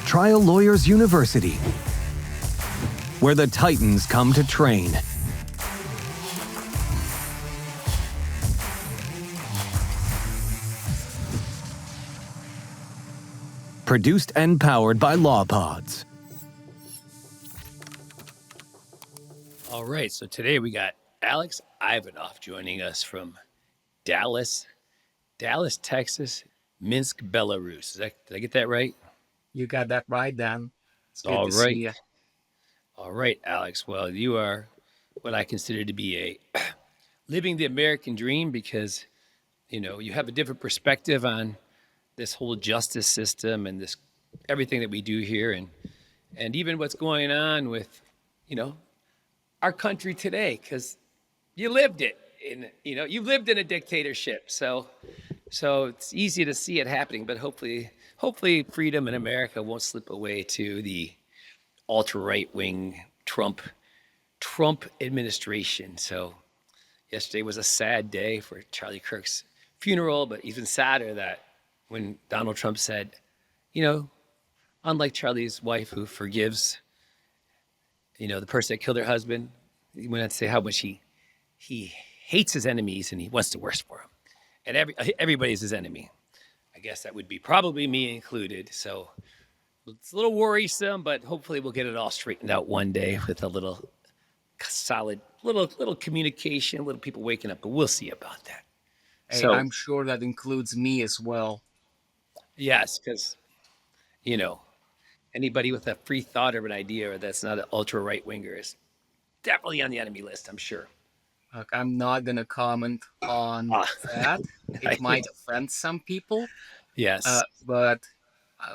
Trial Lawyers University, where the Titans come to train. Produced and powered by LawPods. All right, so today we got Alex Ivanov joining us from Dallas, Texas, Minsk, Belarus. Did I get that right? You got that right, Dan. It's good All to see right. you. All right, Alex. Well, you are what I consider to be a living the American dream because, you have a different perspective on this whole justice system and this everything that we do here and even what's going on with, our country today because you lived it you lived in a dictatorship. So it's easy to see it happening, but hopefully freedom in America won't slip away to the ultra right wing Trump administration. So yesterday was a sad day for Charlie Kirk's funeral, but even sadder that when Donald Trump said, unlike Charlie's wife who forgives, the person that killed her husband, he went on to say how much he hates his enemies and he wants the worst for them. And everybody's his enemy. I guess that would be probably me included. So it's a little worrisome, but hopefully we'll get it all straightened out one day with a little solid, little communication, little people waking up. But we'll see about that. Hey, So I'm sure that includes me as well. yes, because anybody with a free thought or an idea or that's not an ultra right winger is definitely on the enemy list, I'm sure. Look, I'm not going to comment on that. It might offend some people. Yes. But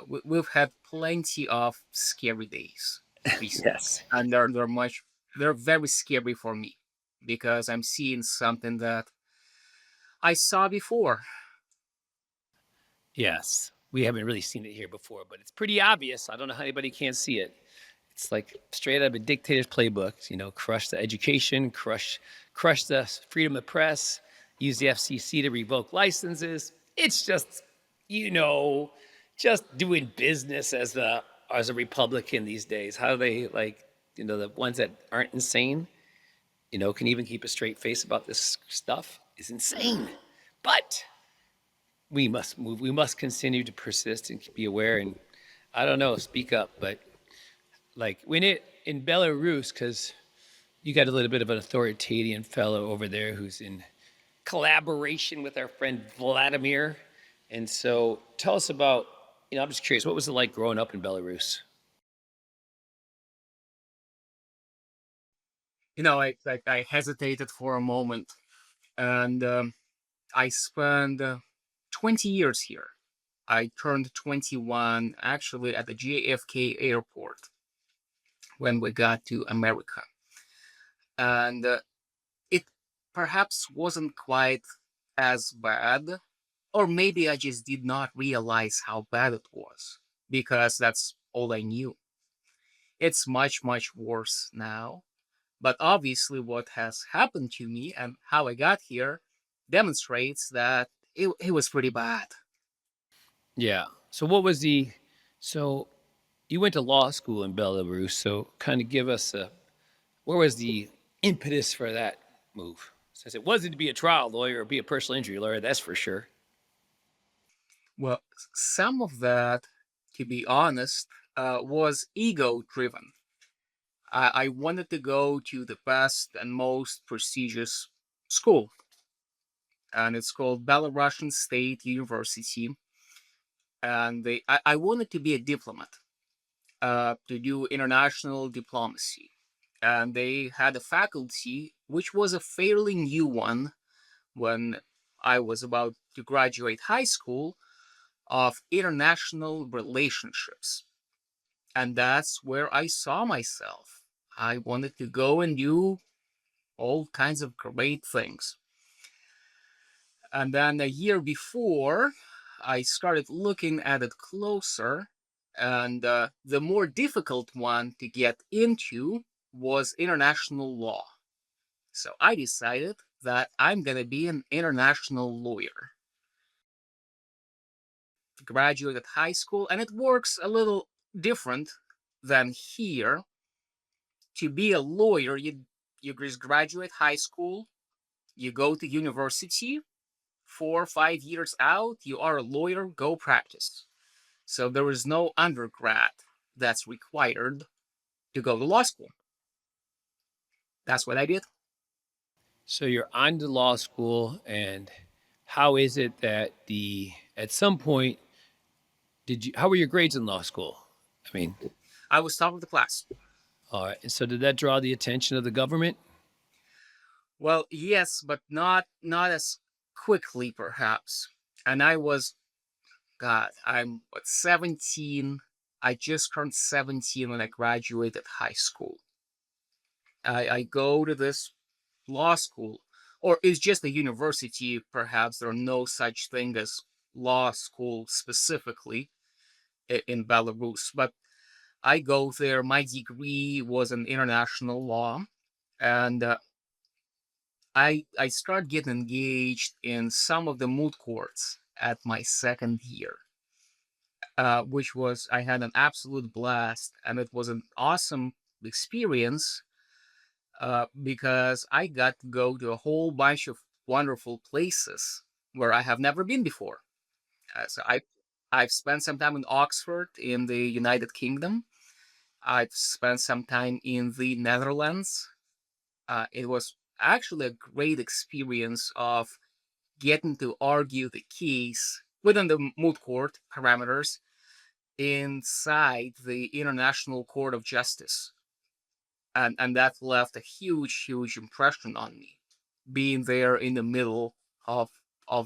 we've had plenty of scary days recently. Yes. And they're very scary for me because I'm seeing something that I saw before. Yes. We haven't really seen it here before, but it's pretty obvious. I don't know how anybody can't see it. It's like straight out of a dictator's playbook, crush the education, crush the freedom of press, use the FCC to revoke licenses. It's just, just doing business as a Republican these days. How they the ones that aren't insane, can even keep a straight face about this stuff is insane. But we must move. We must continue to persist and be aware and, I don't know, speak up. But when in Belarus, because you got a little bit of an authoritarian fellow over there who's in collaboration with our friend Vladimir. And so tell us about, I'm just curious, what was it like growing up in Belarus? I hesitated for a moment, and I spent 20 years here. I turned 21 actually at the JFK airport when we got to America. And it perhaps wasn't quite as bad, or maybe I just did not realize how bad it was, because that's all I knew. It's much, much worse now. But obviously, what has happened to me and how I got here demonstrates that it was pretty bad. Yeah. So so you went to law school in Belarus. So kind of give us where was the impetus for that move? Since it wasn't to be a trial lawyer or be a personal injury lawyer, that's for sure. Well, some of that, to be honest, was ego driven. I wanted to go to the best and most prestigious school, and it's called Belarusian State University. And I wanted to be a diplomat, to do international diplomacy. And they had a faculty, which was a fairly new one when I was about to graduate high school, of international relationships. And that's where I saw myself. I wanted to go and do all kinds of great things. And then a year before, I started looking at it closer. And the more difficult one to get into was international law. So I decided that I'm going to be an international lawyer. Graduated high school, and it works a little different than here. To be a lawyer, you just graduate high school, you go to university, 4 or 5 years out, you are a lawyer, go practice. So there is no undergrad that's required to go to law school. That's what I did. So you're on to law school, and how is it that at some point how were your grades in law school? I mean, I was top of the class. all right. And so did that draw the attention of the government? Well, yes, but not as quickly, perhaps. And I was, God, I'm 17. I just turned 17 when I graduated high school. I go to this law school, or it's just a university, perhaps. There are no such thing as law school specifically in Belarus. But I go there. My degree was in international law, and I started getting engaged in some of the moot courts at my second year, which was I had an absolute blast, and it was an awesome experience because I got to go to a whole bunch of wonderful places where I have never been before. I've spent some time in Oxford in the United Kingdom. I've spent some time in the Netherlands. It was actually a great experience of getting to argue the case within the moot court parameters inside the International Court of Justice. And that left a huge impression on me, being there in the middle of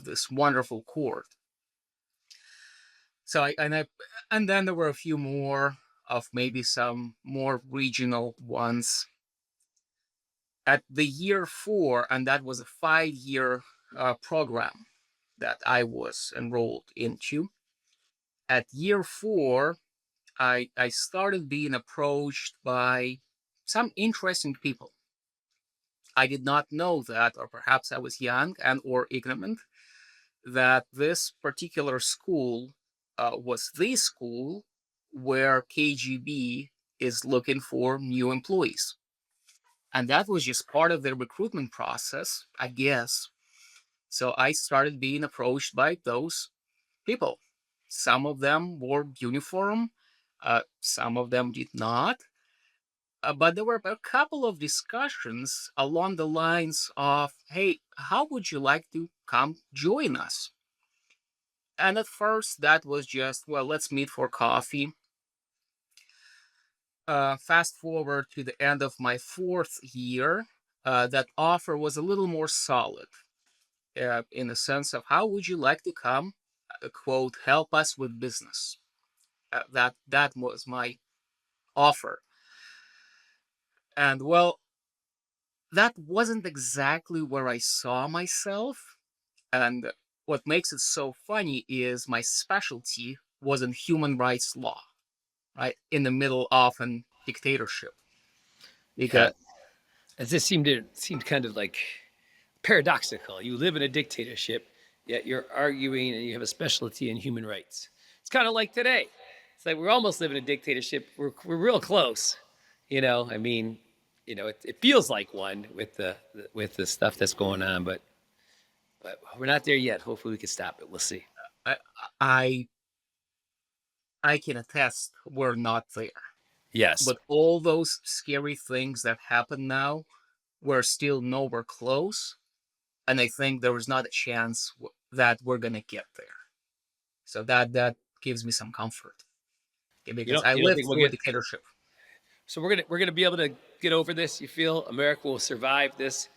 this wonderful court. So and then there were a few more of maybe some more regional ones at the year 4, and that was a 5-year program that I was enrolled into. At year 4, I started being approached by some interesting people. I did not know that, or perhaps I was young and or ignorant, that this particular school was the school where KGB is looking for new employees. And that was just part of their recruitment process, I guess. So I started being approached by those people. Some of them wore uniform, some of them did not. But there were a couple of discussions along the lines of, hey, how would you like to come join us? And at first, that was just, well, let's meet for coffee. Fast forward to the end of my 4th year, that offer was a little more solid in the sense of how would you like to come, quote, help us with business. That was my offer. And well, that wasn't exactly where I saw myself. And what makes it so funny is my specialty was in human rights law, right? In the middle of an dictatorship. Yeah. Because It just seemed kind of like paradoxical. You live in a dictatorship, yet you're arguing and you have a specialty in human rights. It's kind of like today. It's like we're almost living in a dictatorship. We're real close. I mean, it feels like one with the stuff that's going on, but we're not there yet. Hopefully, we can stop it. We'll see. I, I I can attest we're not there. Yes. But all those scary things that happen now, we're still nowhere close. And I think there is not a chance that we're going to get there. So that gives me some comfort. Okay, You because don't I you don't lived think we'll through a get dictatorship. so we're gonna be able to get over this? You feel America will survive this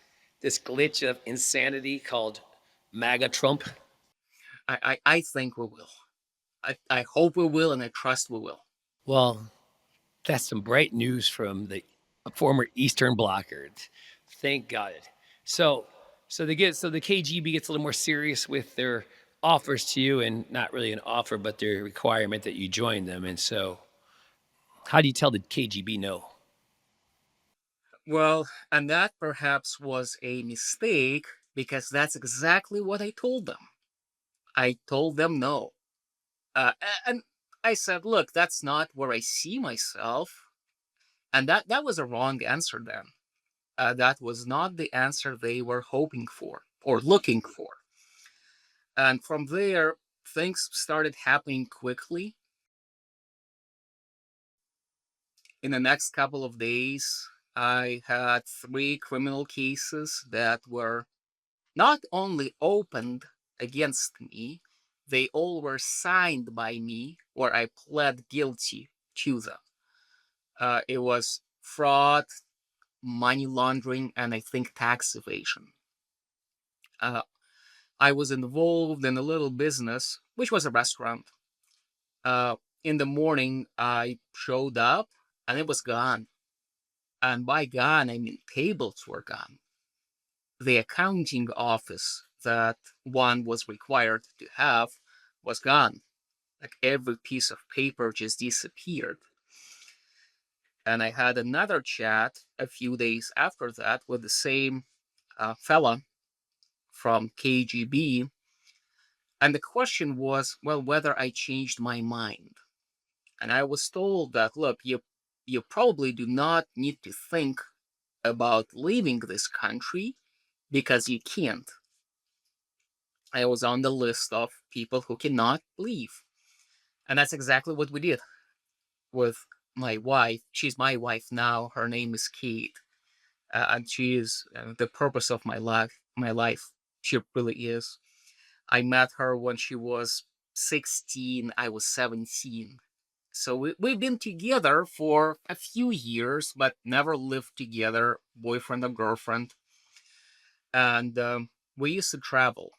glitch of insanity called MAGA Trump? I think we will. I hope we will, and I trust we will. Well, that's some bright news from the former Eastern Blocker. Thank God. So, so the KGB gets a little more serious with their offers to you, and not really an offer, but their requirement that you join them. And so, how do you tell the KGB no? Well, and that perhaps was a mistake because that's exactly what I told them. I told them no. And I said, look, that's not where I see myself. And that was a wrong answer then. That was not the answer they were hoping for or looking for. And from there, things started happening quickly. In the next couple of days, I had 3 criminal cases that were not only opened against me, they all were signed by me, or I pled guilty to them. It was fraud, money laundering, and I think tax evasion. Uh, I was involved in a little business, which was a restaurant. Uh, in the morning, I showed up and it was gone. And by gone, I mean tables were gone. The accounting office that one was required to have was gone. Like every piece of paper just disappeared. And I had another chat a few days after that with the same fella from KGB. And the question was, well, whether I changed my mind. And I was told that, look, you probably do not need to think about leaving this country because you can't. I was on the list of people who cannot leave. And that's exactly what we did with my wife. She's my wife now. Her name is Kate. And she is the purpose of my life. My life. She really is. I met her when she was 16. I was 17. So we've been together for a few years, but never lived together, boyfriend or girlfriend. And we used to travel.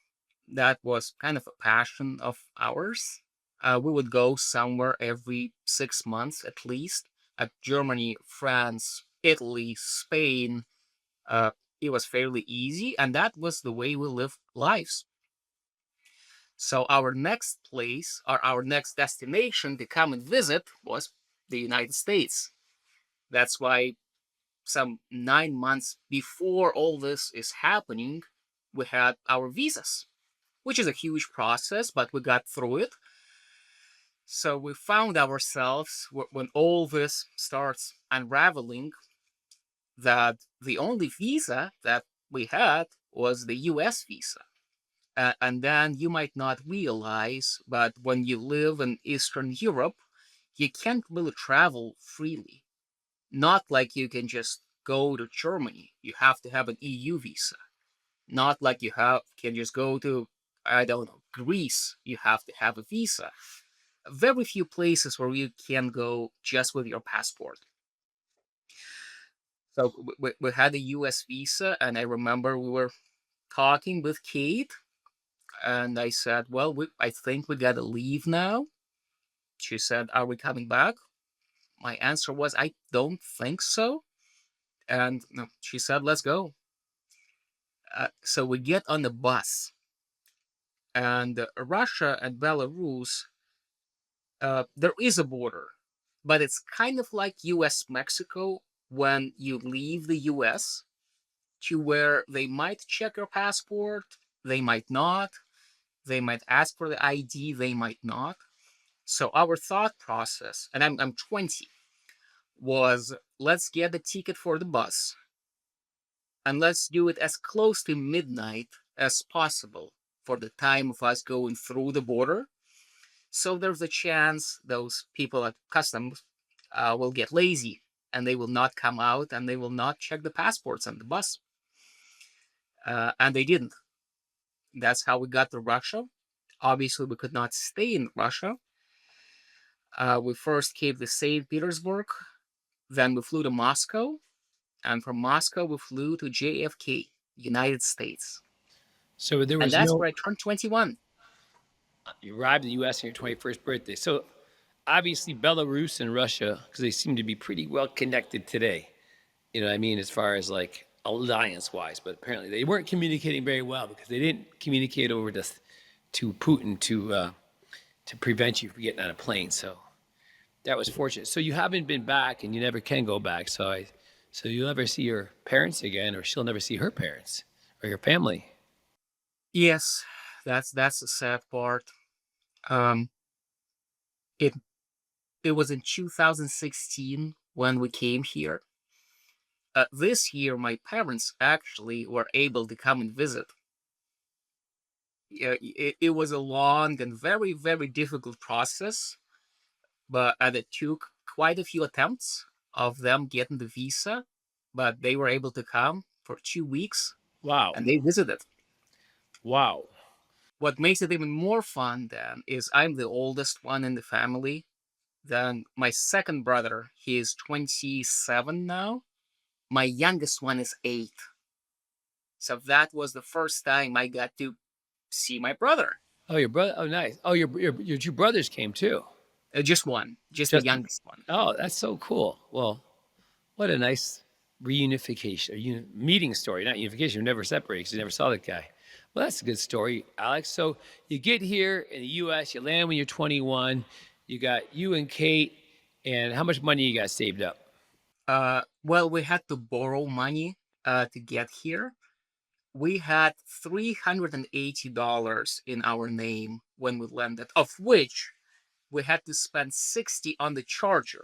That was kind of a passion of ours. We would go somewhere every 6 months at least. At Germany, France, Italy, Spain. Uh, it was fairly easy, and that was the way we lived lives. So our next place or our next destination to come and visit was the United States. That's why some 9 months before all this is happening, we had our visas, which is a huge process, but we got through it. So we found ourselves when all this starts unraveling that the only visa that we had was the US visa. And then you might not realize, but when you live in Eastern Europe, you can't really travel freely. Not like you can just go to Germany. You have to have an EU visa. Not like can just go to, I don't know, Greece. You have to have a visa. Very few places where you can go just with your passport. So we had a US visa, and I remember we were talking with Kate, and I said, well, I think we gotta leave now. She said, are we coming back? My answer was, I don't think so. And no, she said, let's go. So we get on the bus, and Russia and Belarus, there is a border, but it's kind of like US Mexico when you leave the US, to where they might check your passport, they might not, they might ask for the ID, they might not. So our thought process, and I'm 20, was let's get the ticket for the bus and let's do it as close to midnight as possible for the time of us going through the border. So there's a chance those people at customs will get lazy and they will not come out and they will not check the passports on the bus. And they didn't. That's how we got to Russia. Obviously, we could not stay in Russia. We first came to St. Petersburg, then we flew to Moscow, and from Moscow we flew to JFK, United States. So there And was that's no. where I turned 21. You arrived in the U.S. on your 21st birthday. So obviously Belarus and Russia, because they seem to be pretty well connected today. You know what I mean, as far as like alliance-wise. But apparently they weren't communicating very well because they didn't communicate over to Putin to prevent you from getting on a plane. So that was fortunate. So you haven't been back, and you never can go back. So you'll never see your parents again, or she'll never see her parents or your family. Yes, that's the sad part. Um, it it was in 2016 when we came here. This year, my parents actually were able to come and visit. Yeah, it was a long and very, very difficult process, but it took quite a few attempts of them getting the visa, but they were able to come for 2 weeks Wow. and they visited. Wow. What makes it even more fun then is I'm the oldest one in the family. Then my second brother, he is 27 now. My youngest one is 8. So that was the first time I got to see my brother. Oh, your brother. Oh, nice. Oh, your two brothers came too. Just one, just the Just youngest one. oh, that's so cool. Well, what a nice reunification or meeting story. Not unification. You never separated because you never saw that guy. Well, that's a good story, Alex. So you get here in the U.S. You land when you're 21. You got you and Kate, and how much money you got saved up? Well, we had to borrow money to get here. We had $380 in our name when we landed, of which we had to spend 60 on the charger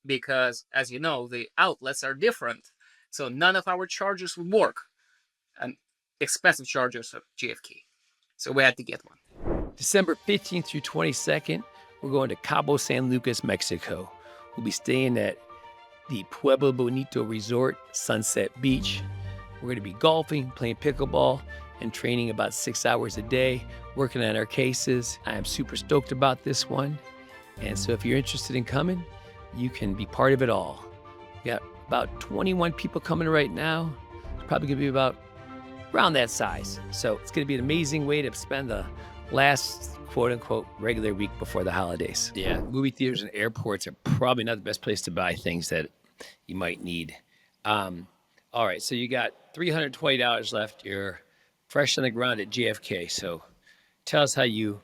because, as you know, the outlets are different. So none of our chargers would work, and expensive chargers of JFK. So we had to get one. December 15th through 22nd, we're going to Cabo San Lucas, Mexico. We'll be staying at the Pueblo Bonito Resort, Sunset Beach. We're going to be golfing, playing pickleball, and training about 6 hours a day, working on our cases. I am super stoked about this one. And so if you're interested in coming, you can be part of it all. We got about 21 people coming right now. It's probably going to be about around that size. So it's going to be an amazing way to spend the last quote-unquote regular week before the holidays. Yeah, movie theaters and airports are probably not the best place to buy things that you might need. All right, so you got $320 left. You're fresh on the ground at JFK. So tell us how you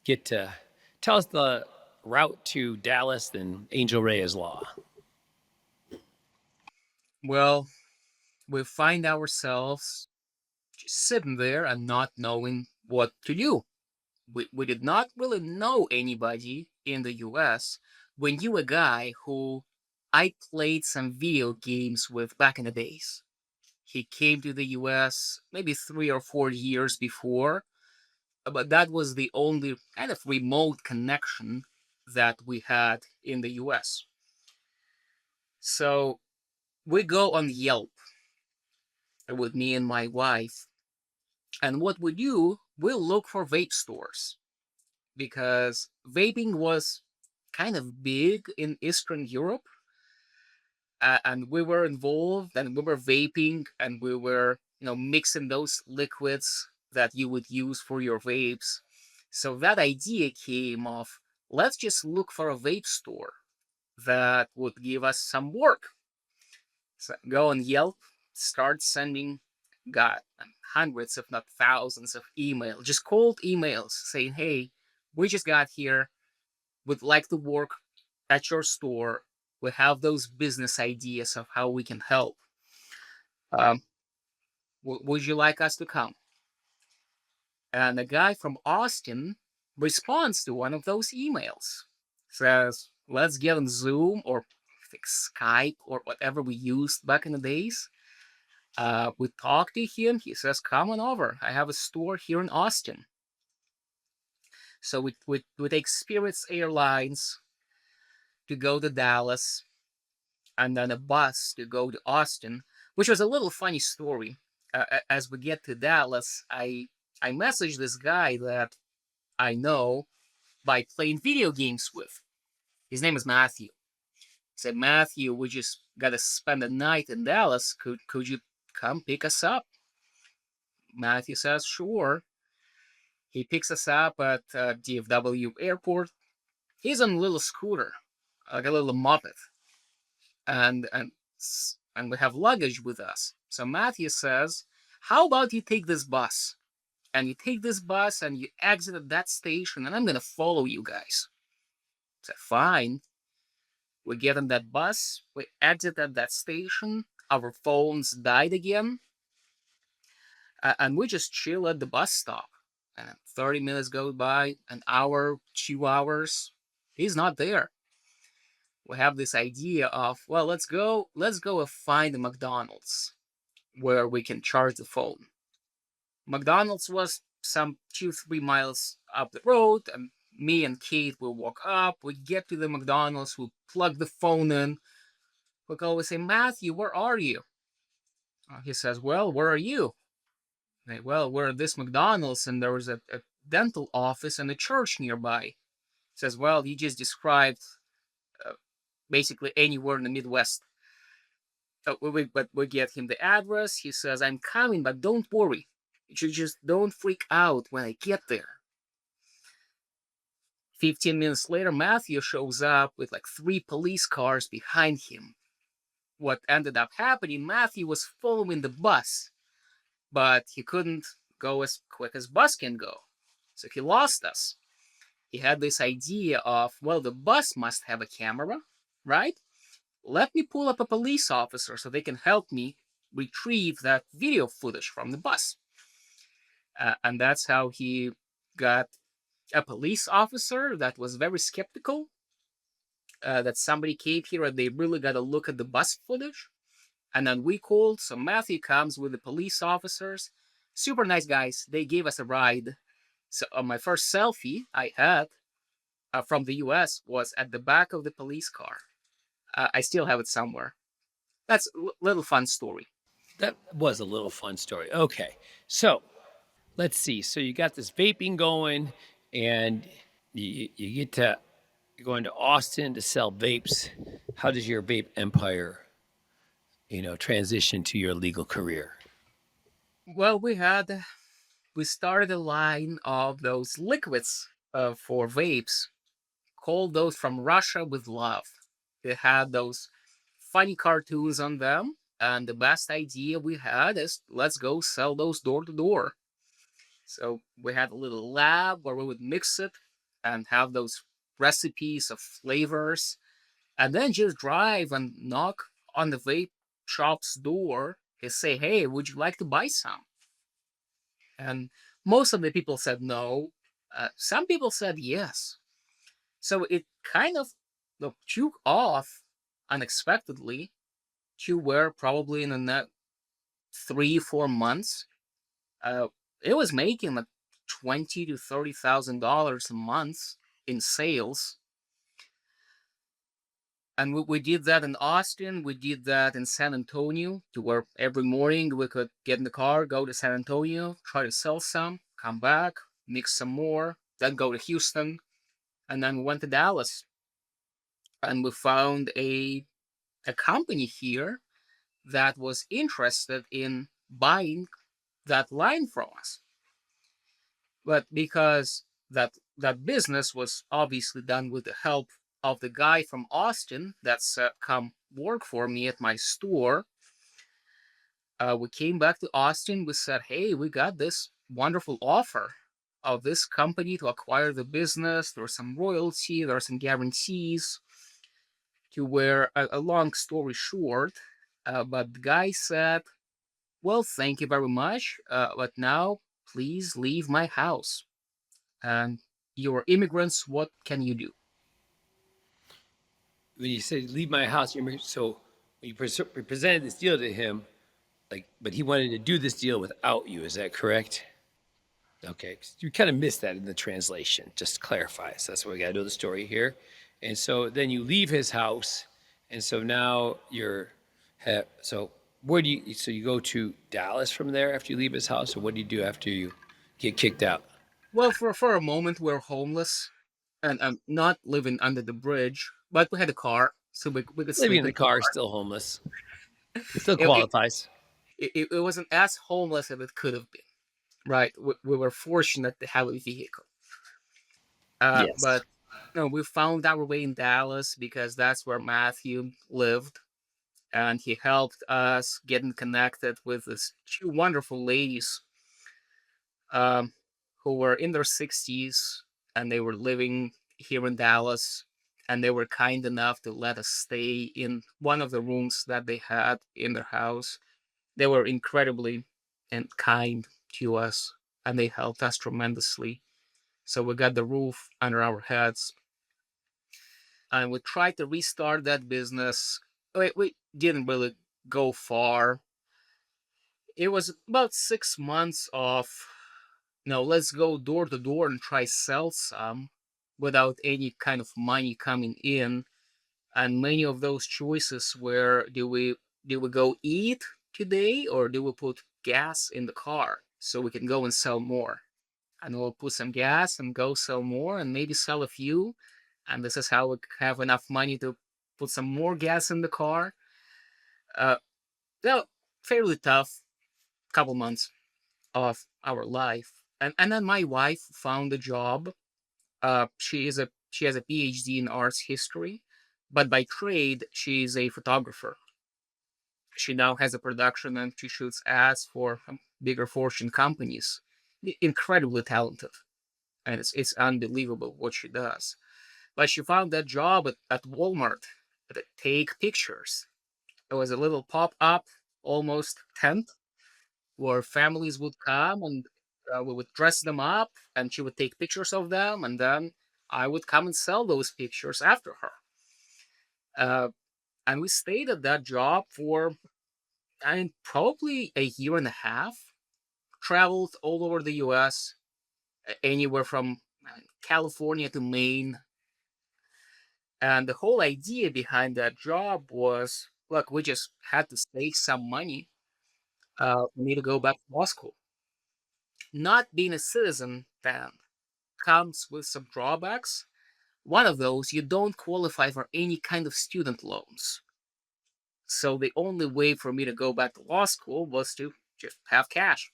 tell us the route to Dallas and Angel Reyes Law. Well, we find ourselves just sitting there and not knowing what to do. We did not really know anybody in the US. We knew a guy who I played some video games with back in the days. He came to the US maybe 3 or 4 years before, but that was the only kind of remote connection that we had in the US. So we go on Yelp with me and my wife, and what we do, we look for vape stores because vaping was kind of big in Eastern Europe, and we were involved, and we were vaping, and we were, mixing those liquids that you would use for your vapes. So that idea came of, let's just look for a vape store that would give us some work. So go on Yelp, start sending, got hundreds, if not thousands, of emails, just cold emails saying, "Hey, we just got here, would like to work at your store. We have those business ideas of how we can help. Um, would you like us to come?" And a guy from Austin responds to one of those emails, says, "Let's get on Zoom or Skype or whatever we used back in the days." We talked to him. He says, "Come on over. I have a store here in Austin." So we take Spirit Airlines to go to Dallas, and then a bus to go to Austin, which was a little funny story. As we get to Dallas, I messaged this guy that I know by playing video games with. His name is Matthew. He said, "Matthew, we just gotta spend the night in Dallas. Could you come pick us up?" Matthew says, "Sure." He picks us up at DFW airport. He's on a little scooter, like a little moped, and we have luggage with us. So Matthew says, "How about you take this bus? And you take this bus and you exit at that station, and I'm gonna follow you guys." I said, "Fine." We get on that bus, we exit at that station, our phones died again, and we just chill at the bus stop. And 30 minutes go by, an hour, 2 hours, he's not there. we have this idea of, well, let's go and find a McDonald's where we can charge the phone. McDonald's was some 2-3 miles up the road, and me and Kate will walk up. We get to the McDonald's, we plug the phone in. We always say, Matthew, where are you? He says, well, where are you? I say, well, we're at this McDonald's, and there was a dental office and a church nearby. He says, well, you just described basically anywhere in the Midwest. But we get him the address. He says, I'm coming, but don't worry. You just don't freak out when I get there. 15 minutes later, Matthew shows up with like 3 police cars behind him. What ended up happening, Matthew was following the bus, but he couldn't go as quick as bus can go. So he lost us. He had this idea of, well, the bus must have a camera, right? Let me pull up a police officer so they can help me retrieve that video footage from the bus. And that's how he got a police officer that was very skeptical that somebody came here and they really got a look at the bus footage. And then we called, so Matthew comes with the police officers. Super nice guys. They gave us a ride. So my first selfie I had from the US was at the back of the police car. I still have it somewhere. That's a little fun story. That was a little fun story. Okay, so let's see. So you got this vaping going, and you get to you're going to Austin to sell vapes. How does your vape empire, transition to your legal career? Well, we started a line of those liquids for vapes, called those From Russia with Love. They had those funny cartoons on them, and the best idea we had is let's go sell those door to door. So we had a little lab where we would mix it and have those recipes of flavors, and then just drive and knock on the vape shop's door and say, hey, would you like to buy some? And most of the people said no. Some people said yes. So it kind of took off unexpectedly to where probably in the next 3-4 months, it was making like $20,000 to $30,000 a month in sales. And we did that in Austin. We did that in San Antonio, to where every morning we could get in the car, go to San Antonio, try to sell some, come back, mix some more, then go to Houston, and then we went to Dallas. And we found a company here that was interested in buying that line from us. But because that business was obviously done with the help of the guy from Austin that's come work for me at my store, we came back to Austin. We said, hey, we got this wonderful offer of this company to acquire the business. There's some royalty, there are some guarantees, to where, a long story short, but the guy said, well, thank you very much, but now please leave my house. And you're immigrants, what can you do? When you say leave my house, so when you presented this deal to him, but he wanted to do this deal without you. Is that correct? Okay, you kind of missed that in the translation. Just to clarify, so that's why we got to know the story here. And so then you leave his house, and so now so where do you? So you go to Dallas from there after you leave his house, or what do you do after you get kicked out? Well, for a moment, we're homeless and not living under the bridge, but we had a car, so we could Living sleep in the car, still homeless, still It, qualifies. it wasn't as homeless as it could have been, right? We were fortunate to have a vehicle. Yes. But no, we found our way in Dallas because that's where Matthew lived, and he helped us getting connected with these 2 wonderful ladies, um, who were in their 60s, and they were living here in Dallas, and they were kind enough to let us stay in one of the rooms that they had in their house. They were incredibly and kind to us, and they helped us tremendously. So we got the roof under our heads. and we tried to restart that business. We didn't really go far. It was about 6 months of, let's go door to door and try sell some without any kind of money coming in. And many of those choices were, do we go eat today, or do we put gas in the car so we can go and sell more? And we'll put some gas and go sell more and maybe sell a few. And this is how we have enough money to put some more gas in the car. Uh, well, fairly tough couple months of our life. And then my wife found a job. She has a PhD in arts history, but by trade she is a photographer. She now has a production and she shoots ads for bigger fortune companies. Incredibly talented, and it's unbelievable what she does. But she found that job at Walmart to take pictures. It was a little pop up, almost tent, where families would come and we would dress them up, and she would take pictures of them, and then I would come and sell those pictures after her. Uh, and we stayed at that job for, probably a year and a half. Traveled all over the U.S., anywhere from California to Maine. And the whole idea behind that job was, look, we just had to save some money. We need to go back to law school. Not being a citizen then comes with some drawbacks. One of those, you don't qualify for any kind of student loans. So the only way for me to go back to law school was to just have cash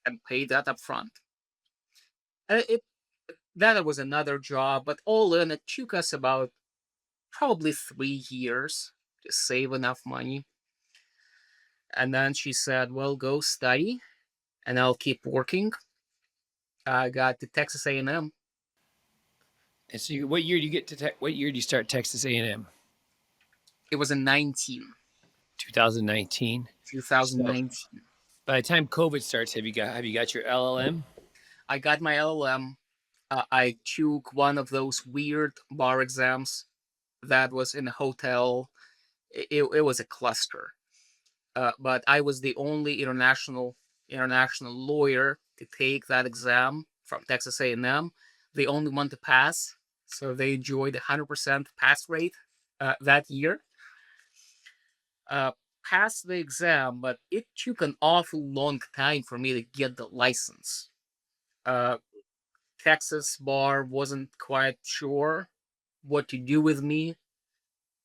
and pay that up front. That was another job, but all in, it took us about probably 3 years to save enough money. And then she said, well, go study and I'll keep working. I got to Texas A&M. And so, what year do you get to? What year do you start Texas A&M? It was in 2019. 2019. So, by the time COVID starts, have you got your LLM? I got my LLM. I took one of those weird bar exams that was in a hotel. It was a cluster. But I was the only international lawyer to take that exam from Texas A&M, the only one to pass. So they enjoyed 100% pass rate that year. Passed the exam, but it took an awful long time for me to get the license. Texas bar wasn't quite sure what to do with me.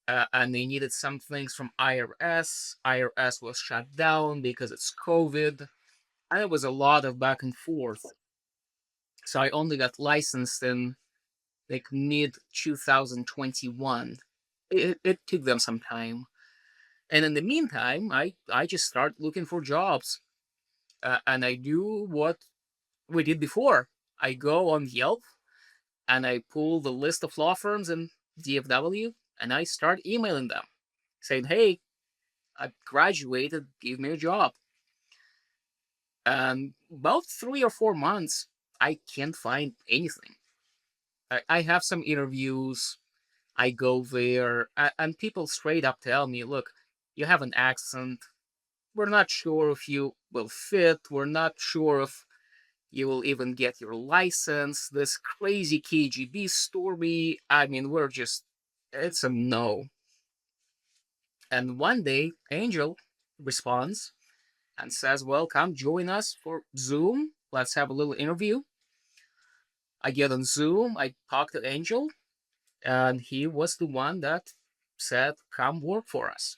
And they needed some things from IRS. IRS was shut down because it's COVID. And it was a lot of back and forth. So I only got licensed in like mid 2021. It took them some time. And in the meantime, I just started looking for jobs. And I do what we did before. I go on Yelp and I pull the list of law firms in DFW and I start emailing them saying, hey, I graduated, give me a job. And about 3 or 4 months, I can't find anything. I have some interviews. I go there, and people straight up tell me, look, you have an accent. We're not sure if you will fit. We're not sure if you will even get your license. This crazy KGB story. I mean, it's a no. And one day, Angel responds and says, well, come join us for Zoom. Let's have a little interview. I get on Zoom. I talk to Angel, and he was the one that said, come work for us,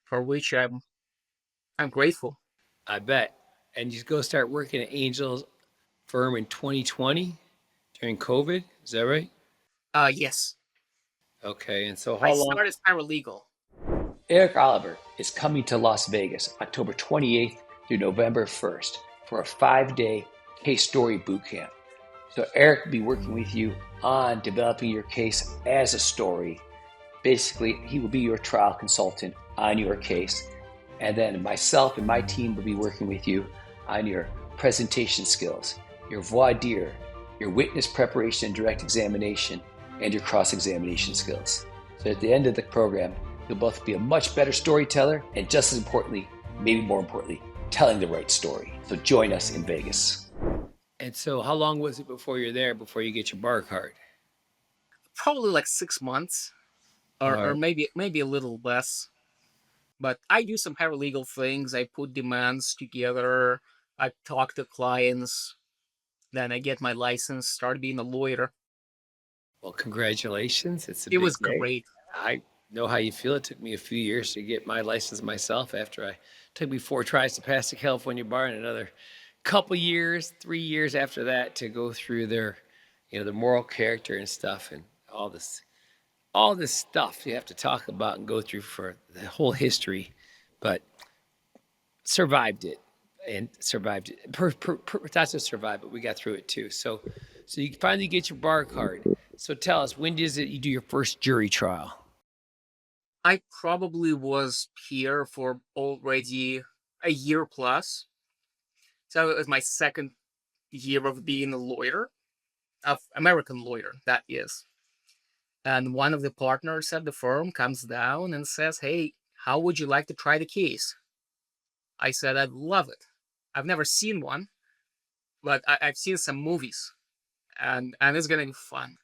for which I'm grateful. I bet. And you go start working at Angel's firm in 2020 during COVID. Is that right? Yes. Okay. And so I started as paralegal. Eric Oliver is coming to Las Vegas October 28th through November 1st for a 5-day case story boot camp. So Eric will be working with you on developing your case as a story. Basically, he will be your trial consultant on your case. And then myself and my team will be working with you on your presentation skills, your voir dire, your witness preparation and direct examination, and your cross-examination skills. So at the end of the program, you'll both be a much better storyteller and, just as importantly, maybe more importantly, telling the right story. So join us in Vegas. And so how long was it before you're there, before you get your bar card? Probably like 6 months, or maybe a little less. But I do some paralegal things. I put demands together. I talk to clients. Then I get my license, start being a lawyer. Well, congratulations. It's a It big was day. great. I know how you feel. It took me a few years to get my license myself after it took me 4 tries to pass the California bar and another couple years, 3 years after that to go through their, the moral character and stuff and all this stuff you have to talk about and go through for the whole history, but survived it. Not just survived, but we got through it too. So you finally get your bar card. So tell us, when is it you do your first jury trial? I probably was here for already a year plus. So it was my second year of being a lawyer, of American lawyer, that is. And one of the partners at the firm comes down and says, "Hey, how would you like to try the case?" I said, "I'd love it. I've never seen one, but I've seen some movies, and it's gonna be fun."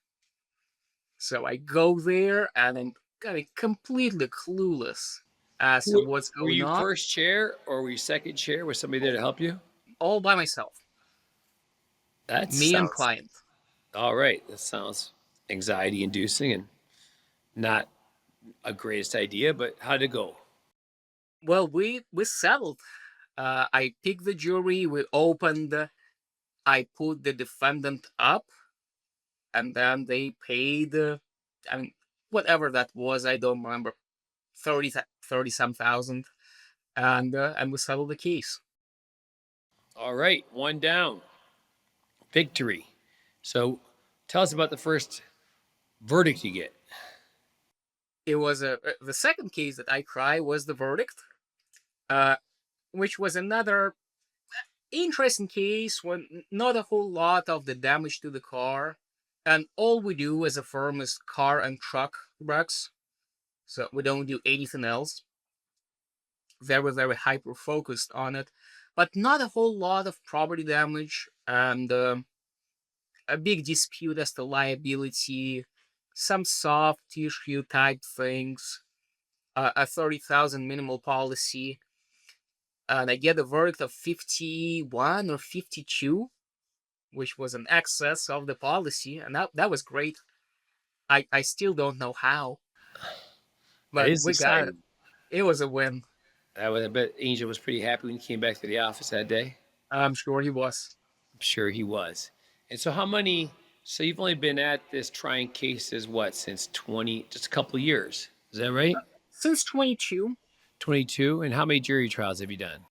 So I go there, and I'm getting completely clueless as to what's Were going you on, first chair or were you second chair? Was somebody there to help you? all by myself, That me and sounds client. all right. That sounds anxiety inducing and not a greatest idea, but how'd it go? Well, we settled. I picked the jury. We opened. I put the defendant up, and then they paid. I mean, whatever that was, I don't remember. 30 some thousand, and we settled the case. All right, one down. Victory. So tell us about the first verdict you get. It was the second case that I cried was the verdict, which was another interesting case when not a whole lot of the damage to the car, and all we do as a firm is car and truck wrecks, so we don't do anything else. Very, very hyper focused on it, but not a whole lot of property damage, and a big dispute as to liability, some soft tissue type things, a 30,000 minimal policy, and I get a verdict of 51 or 52, which was an excess of the policy, and that was great. I still don't know how, That but is we got it. exciting. It was a win. I bet Angel was pretty happy when he came back to the office that day. I'm sure he was. I'm sure he was. And so so you've only been at this trying cases, since just a couple of years. Is that right? Since 22, 22. And how many jury trials have you done?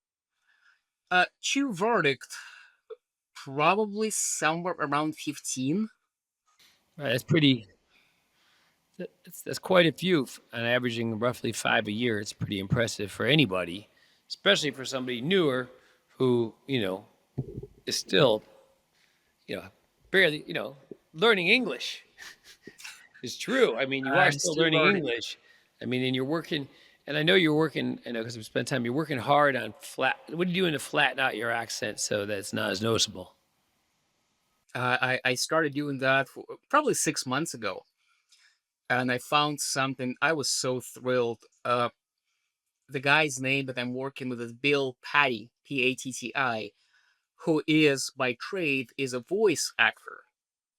2 verdict, probably somewhere around 15. Right, that's quite a few. And averaging roughly 5 a year. It's pretty impressive for anybody, especially for somebody newer who, is still, barely, learning English. It's true. I mean, you are I'm still still learning learning. English. I mean, and you're working, and I know you're working, because we spent time, you're working hard on what are you doing to flatten out your accent so that it's not as noticeable? I started doing that probably 6 months ago, and I found something. I was so thrilled. The guy's name that I'm working with is Bill Patty, Patti, who is by trade is a voice actor.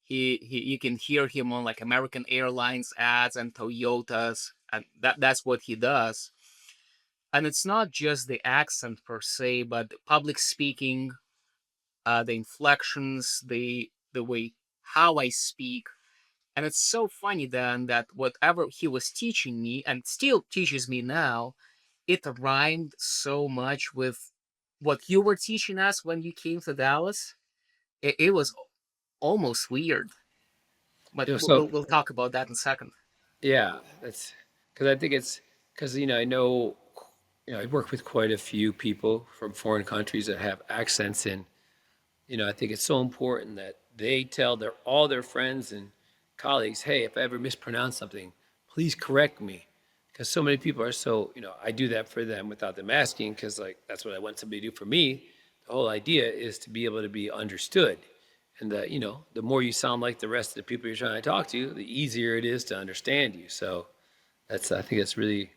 He you can hear him on like American Airlines ads and Toyotas, and that's what he does. And it's not just the accent per se, but the public speaking, the inflections, the way how I speak. And it's so funny then that whatever he was teaching me and still teaches me now, it rhymed so much with what you were teaching us when you came to Dallas. It was almost weird, but So, we'll talk about that in a second. yeah, that's because I think it's because, I know, I work with quite a few people from foreign countries that have accents, and, I think it's so important that they tell all their friends and colleagues, hey, if I ever mispronounce something, please correct me. Because so many people are so, I do that for them without them asking, because like that's what I want somebody to do for me. The whole idea is to be able to be understood. And the more you sound like the rest of the people you're trying to talk to, the easier it is to understand you. So I think that's really,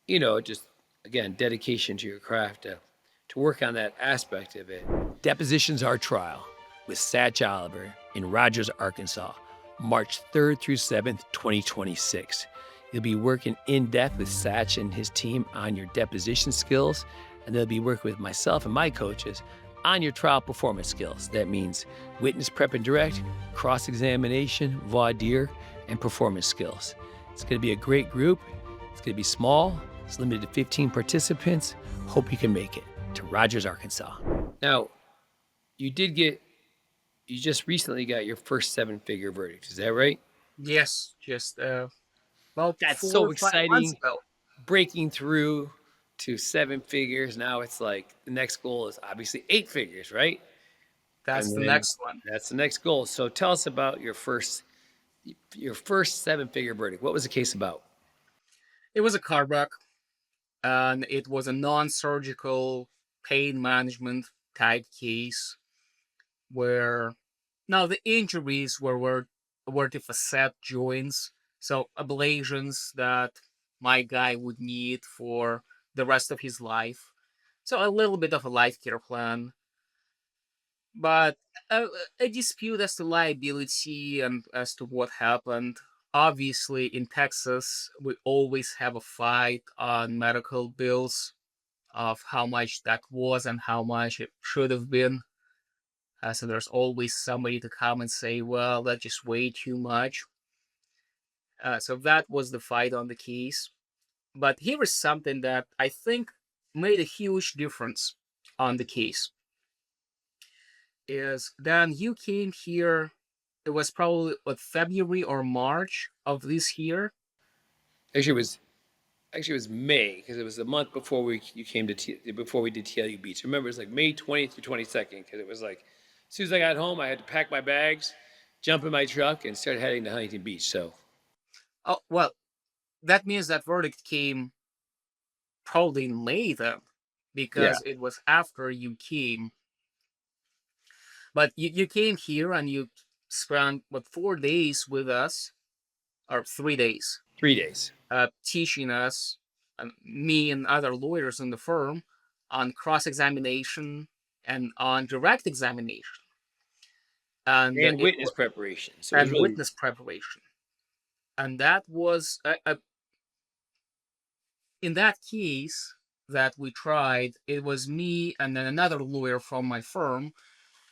just again, dedication to your craft to work on that aspect of it. Depositions Are Trial with Satch Oliver in Rogers, Arkansas, March 3rd through 7th, 2026. You'll be working in depth with Satch and his team on your deposition skills, and they'll be working with myself and my coaches on your trial performance skills. That means witness prep and direct, cross-examination, voir dire, and performance skills. It's going to be a great group. It's going to be small. It's limited to 15 participants. Hope you can make it to Rogers, Arkansas. Now, you just recently got your first 7-figure verdict. Is that right? Yes, just about That's 4 so or 5 months exciting. ago. Breaking through to 7 figures. Now it's like the next goal is obviously 8 figures, right? That's And the then next one. that's the next goal. So tell us about your first 7-figure verdict. What was the case about? It was a car wreck, and it was a non-surgical pain management type case where now the injuries were the facet joints, so ablations that my guy would need for the rest of his life. So a little bit of a life care plan, but a dispute as to liability and as to what happened. Obviously, in Texas, we always have a fight on medical bills of how much that was and how much it should have been. So there's always somebody to come and say, well, that's just way too much. So that was the fight on the case. But here is something that I think made a huge difference on the case. Is Dan, you came here, it was probably February or March of this year. Actually, it was May, because it was the month before you came to before we did TLU Beach. Remember, it was like May 20th through 22nd, because it was like as soon as I got home, I had to pack my bags, jump in my truck, and start heading to Huntington Beach. So Oh, well, that means that verdict came probably in May then, yeah, because it was after you came. But you came here and you spent, what, 4 days with us, or 3 days, 3 days. teaching us, me and other lawyers in the firm, on cross-examination and on direct examination. And And witness preparation. So it was and really witness preparation. And that was in that case that we tried. It was me and then another lawyer from my firm.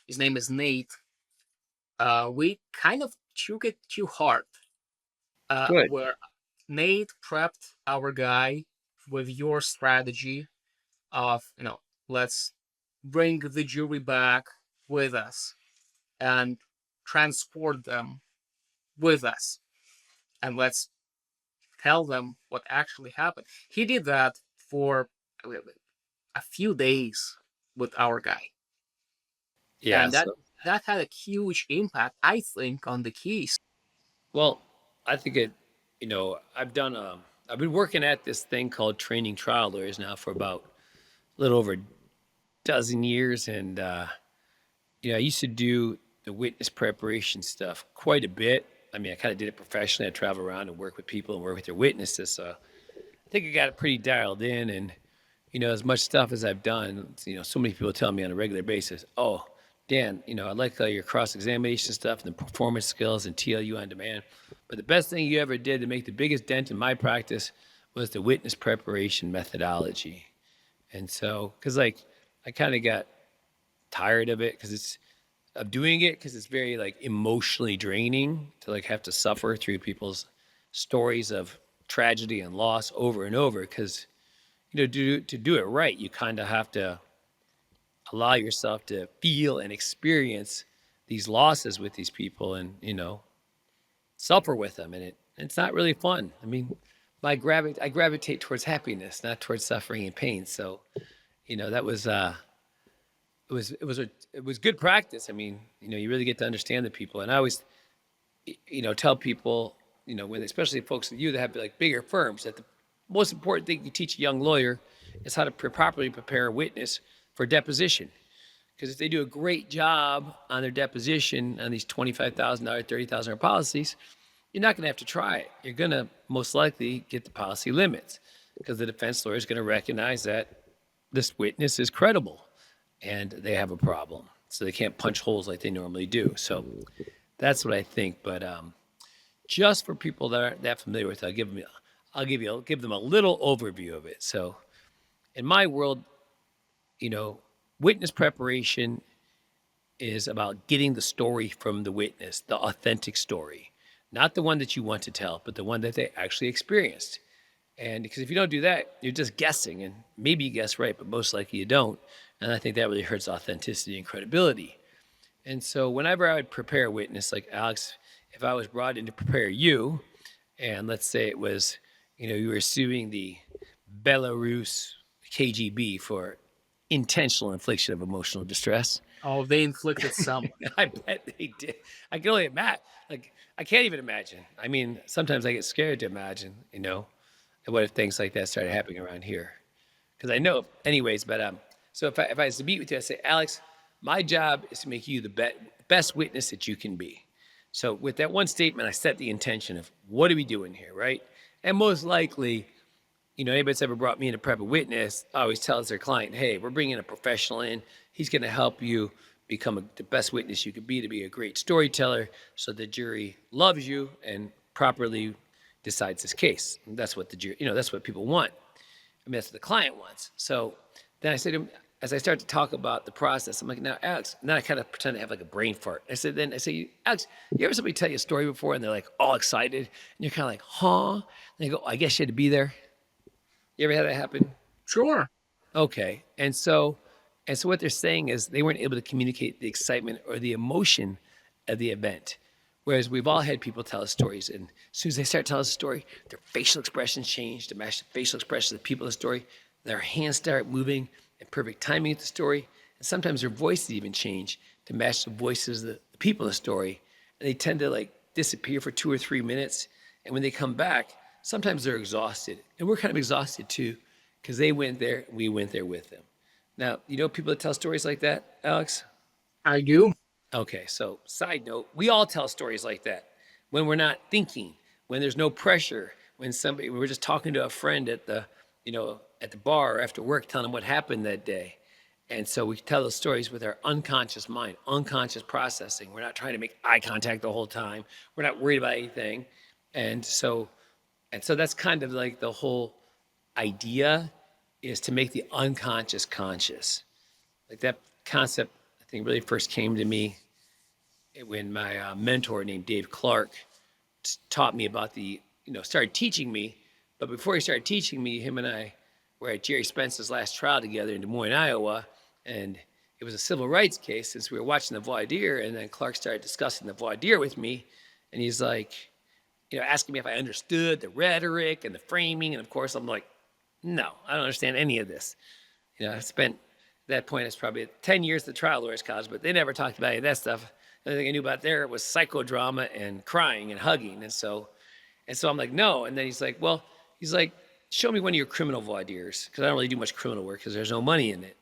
His name is Nate. We kind of took it too hard. good. Where Nate prepped our guy with your strategy of, let's bring the jury back with us and transport them with us, and let's tell them what actually happened. He did that for a few days with our guy, Yeah. and that So, that had a huge impact, I think, on the case. well, I think I've been working at this thing called training trial lawyers now for about a little over a dozen years, and I used to do the witness preparation stuff quite a bit. I mean, I kind of did it professionally. I travel around and work with people and work with their witnesses. So I think I got it pretty dialed in. And, as much stuff as I've done, so many people tell me on a regular basis, oh, Dan, I like your cross-examination stuff and the performance skills and TLU On Demand. But the best thing you ever did to make the biggest dent in my practice was the witness preparation methodology. And so, because I kind of got tired of it of doing it because it's very like emotionally draining to like have to suffer through people's stories of tragedy and loss over and over. Because to do it right, you kind of have to allow yourself to feel and experience these losses with these people, and suffer with them, and it's not really fun. I mean, I gravitate towards happiness, not towards suffering and pain. So that was it was good practice. I mean, you really get to understand the people. And tell people, when especially folks like you that have like bigger firms, that the most important thing you teach a young lawyer is how to properly prepare a witness for deposition. Because if they do a great job on their deposition on these $25,000, $30,000 policies, you're not going to have to try it. You're going to most likely get the policy limits because the defense lawyer is going to recognize that this witness is credible and they have a problem. So they can't punch holes like they normally do. So that's what I think. But just for people that aren't that familiar with it, give them a little overview of it. So in my world, witness preparation is about getting the story from the witness, the authentic story, not the one that you want to tell, but the one that they actually experienced. And because if you don't do that, you're just guessing, and maybe you guess right, but most likely you don't. And I think that really hurts authenticity and credibility. And so whenever I would prepare a witness, like Alex, if I was brought in to prepare you, and let's say it was, you were suing the Belarus KGB for intentional infliction of emotional distress. Oh, they inflicted some. I bet they did. I can only imagine. Like, I can't even imagine. I mean, sometimes I get scared to imagine, and what if things like that started happening around here? Because I know, anyways, but so if I was to meet with you, I say, Alex, my job is to make you the best witness that you can be. So with that one statement, I set the intention of what are we doing here, right? And most likely, anybody that's ever brought me in to prep a witness always tells their client, hey, we're bringing a professional in. He's going to help you become the best witness you could be to be a great storyteller so the jury loves you and properly decides this case. And that's what the jury, that's what people want. I mean, that's what the client wants. So then I said to him, as I start to talk about the process, I'm like, now, Alex, and then I kind of pretend to have like a brain fart. I say, Alex, you ever somebody tell you a story before and they're like all excited and you're kind of like, huh? And they go, I guess you had to be there. You ever had that happen? Sure. Okay. And so what they're saying is they weren't able to communicate the excitement or the emotion of the event. Whereas we've all had people tell us stories, and as soon as they start telling us a story, their facial expressions change to match the facial expressions of the people in the story. Their hands start moving in perfect timing with the story. And sometimes their voices even change to match the voices of the people in the story. And they tend to disappear for 2 or 3 minutes. And when they come back, sometimes they're exhausted. And we're kind of exhausted too, because they went there, we went there with them. Now, people that tell stories like that, Alex? I do. Okay, so side note, we all tell stories like that when we're not thinking, when there's no pressure, when we're just talking to a friend at the bar or after work, telling them what happened that day. And so we tell those stories with our unconscious mind, unconscious processing. We're not trying to make eye contact the whole time. We're not worried about anything. And so that's kind of like the whole idea is to make the unconscious conscious. Like that concept, I think, really first came to me when my mentor named Dave Clark taught me about started teaching me. But before he started teaching me, him and I were at Jerry Spence's last trial together in Des Moines, Iowa. And it was a civil rights case since we were watching the voir dire. And then Clark started discussing the voir dire with me. And he's like, asking me if I understood the rhetoric and the framing. And of course, I'm like, no, I don't understand any of this. I spent, at that point, it's probably 10 years at the trial lawyers college, but they never talked about any of that stuff. The only thing I knew about there was psychodrama and crying and hugging. And so I'm like, no. And then he's like, show me one of your criminal voir dires, because I don't really do much criminal work because there's no money in it.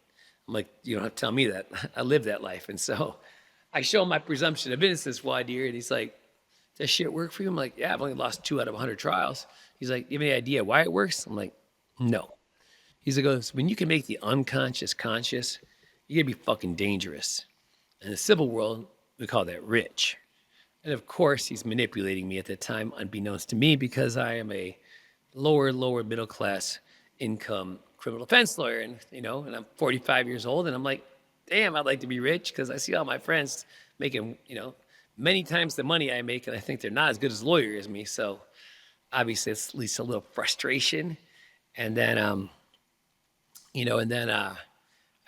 I'm like, you don't have to tell me that. I live that life. And so I show him my presumption of innocence voir dire, and he's like, does that shit work for you? I'm like, yeah, I've only lost 2 out of 100 trials. He's like, you have any idea why it works? I'm like, no. He's like, when you can make the unconscious conscious, you're going to be fucking dangerous. In the civil world, we call that rich. And of course, he's manipulating me at the time, unbeknownst to me, because I am a lower middle class income criminal defense lawyer. And, and I'm 45 years old, and I'm like, damn, I'd like to be rich because I see all my friends making, many times the money I make, and I think they're not as good as lawyers as me. So obviously it's at least a little frustration. And then, I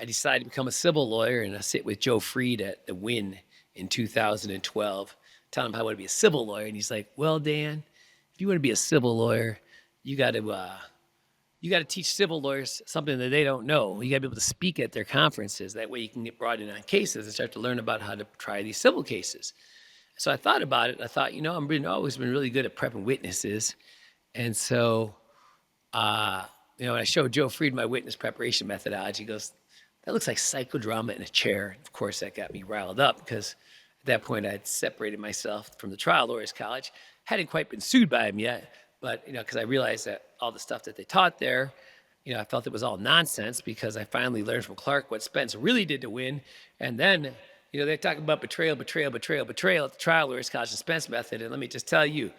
decided to become a civil lawyer, and I sit with Joe Freed at the Win in 2012, telling him how I want to be a civil lawyer. And he's like, well, Dan, if you want to be a civil lawyer, you got to teach civil lawyers something that they don't know. You got to be able to speak at their conferences. That way you can get brought in on cases and start to learn about how to try these civil cases. So I thought about it. I thought, always been really good at prepping witnesses. And so, when I showed Joe Fried my witness preparation methodology, he goes, that looks like psychodrama in a chair. And of course, that got me riled up because at that point I had separated myself from the trial lawyers college. Hadn't quite been sued by him yet, but, because I realized that all the stuff that they taught there, I felt it was all nonsense because I finally learned from Clark what Spence really did to win. And then, they talk about betrayal at the trial lawyers college and Spence method. And let me just tell you,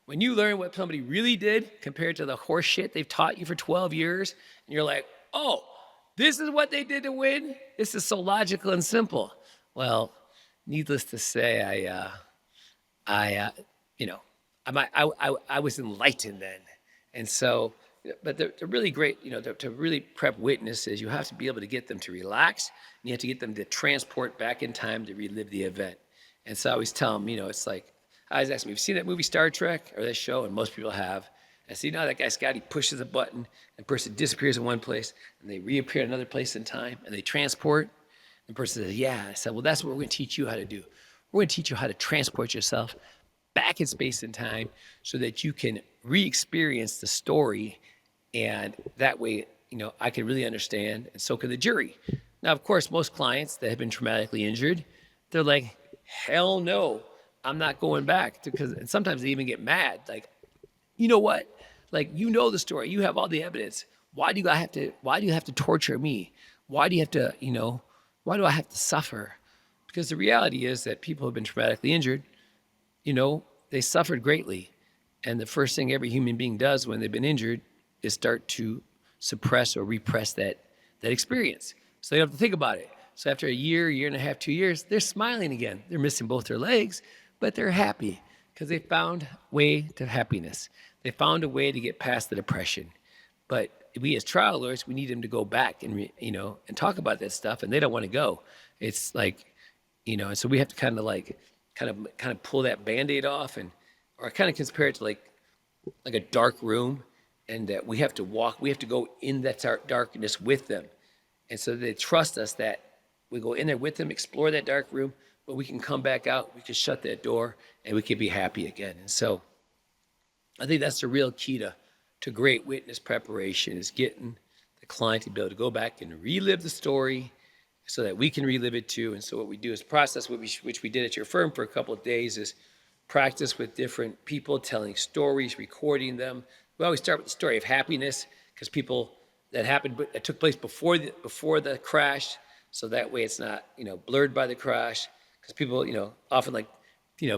when you learn what somebody really did compared to the horse shit they've taught you for 12 years, and you're like, oh, this is what they did to win? This is so logical and simple. Well, needless to say, I was enlightened then. And so, but they're really great, to really prep witnesses, you have to be able to get them to relax, and you have to get them to transport back in time to relive the event. And so I always tell them, it's like, I was asking, have you seen that movie Star Trek or that show? And most people have. I see, that guy Scott, he pushes a button, and the person disappears in one place, and they reappear in another place in time, and they transport. And the person says, yeah. I said, well, that's what we're going to teach you how to do. We're going to teach you how to transport yourself back in space and time so that you can re-experience the story, and that way, I can really understand, and so can the jury. Now, of course, most clients that have been traumatically injured, they're like, hell no, I'm not going back, and sometimes they even get mad. Like, you know what? Like, the story. You have all the evidence. Why do you have to torture me? Why do you have to, why do I have to suffer? Because the reality is that people who have been traumatically injured, they suffered greatly. And the first thing every human being does when they've been injured is start to suppress or repress that experience. So they don't have to think about it. So after a year and a half, 2 years, they're smiling again. They're missing both their legs, but they're happy because they found a way to happiness. They found a way to get past the depression. But we as trial lawyers, we need them to go back and, and talk about that stuff, and they don't want to go. It's like, and so we have to kind of pull that Band-Aid off, or kind of compare it to like a dark room, and that we have to go in that darkness with them. And so they trust us that we go in there with them, explore that dark room, but we can come back out, we can shut that door, and we can be happy again. And so I think that's the real key to great witness preparation, is getting the client to be able to go back and relive the story so that we can relive it too. And so what we do is process, which we did at your firm for a couple of days, is practice with different people, telling stories, recording them. We always start with the story of happiness, because people that took place before the crash, so that way it's not blurred by the crash. Because people often like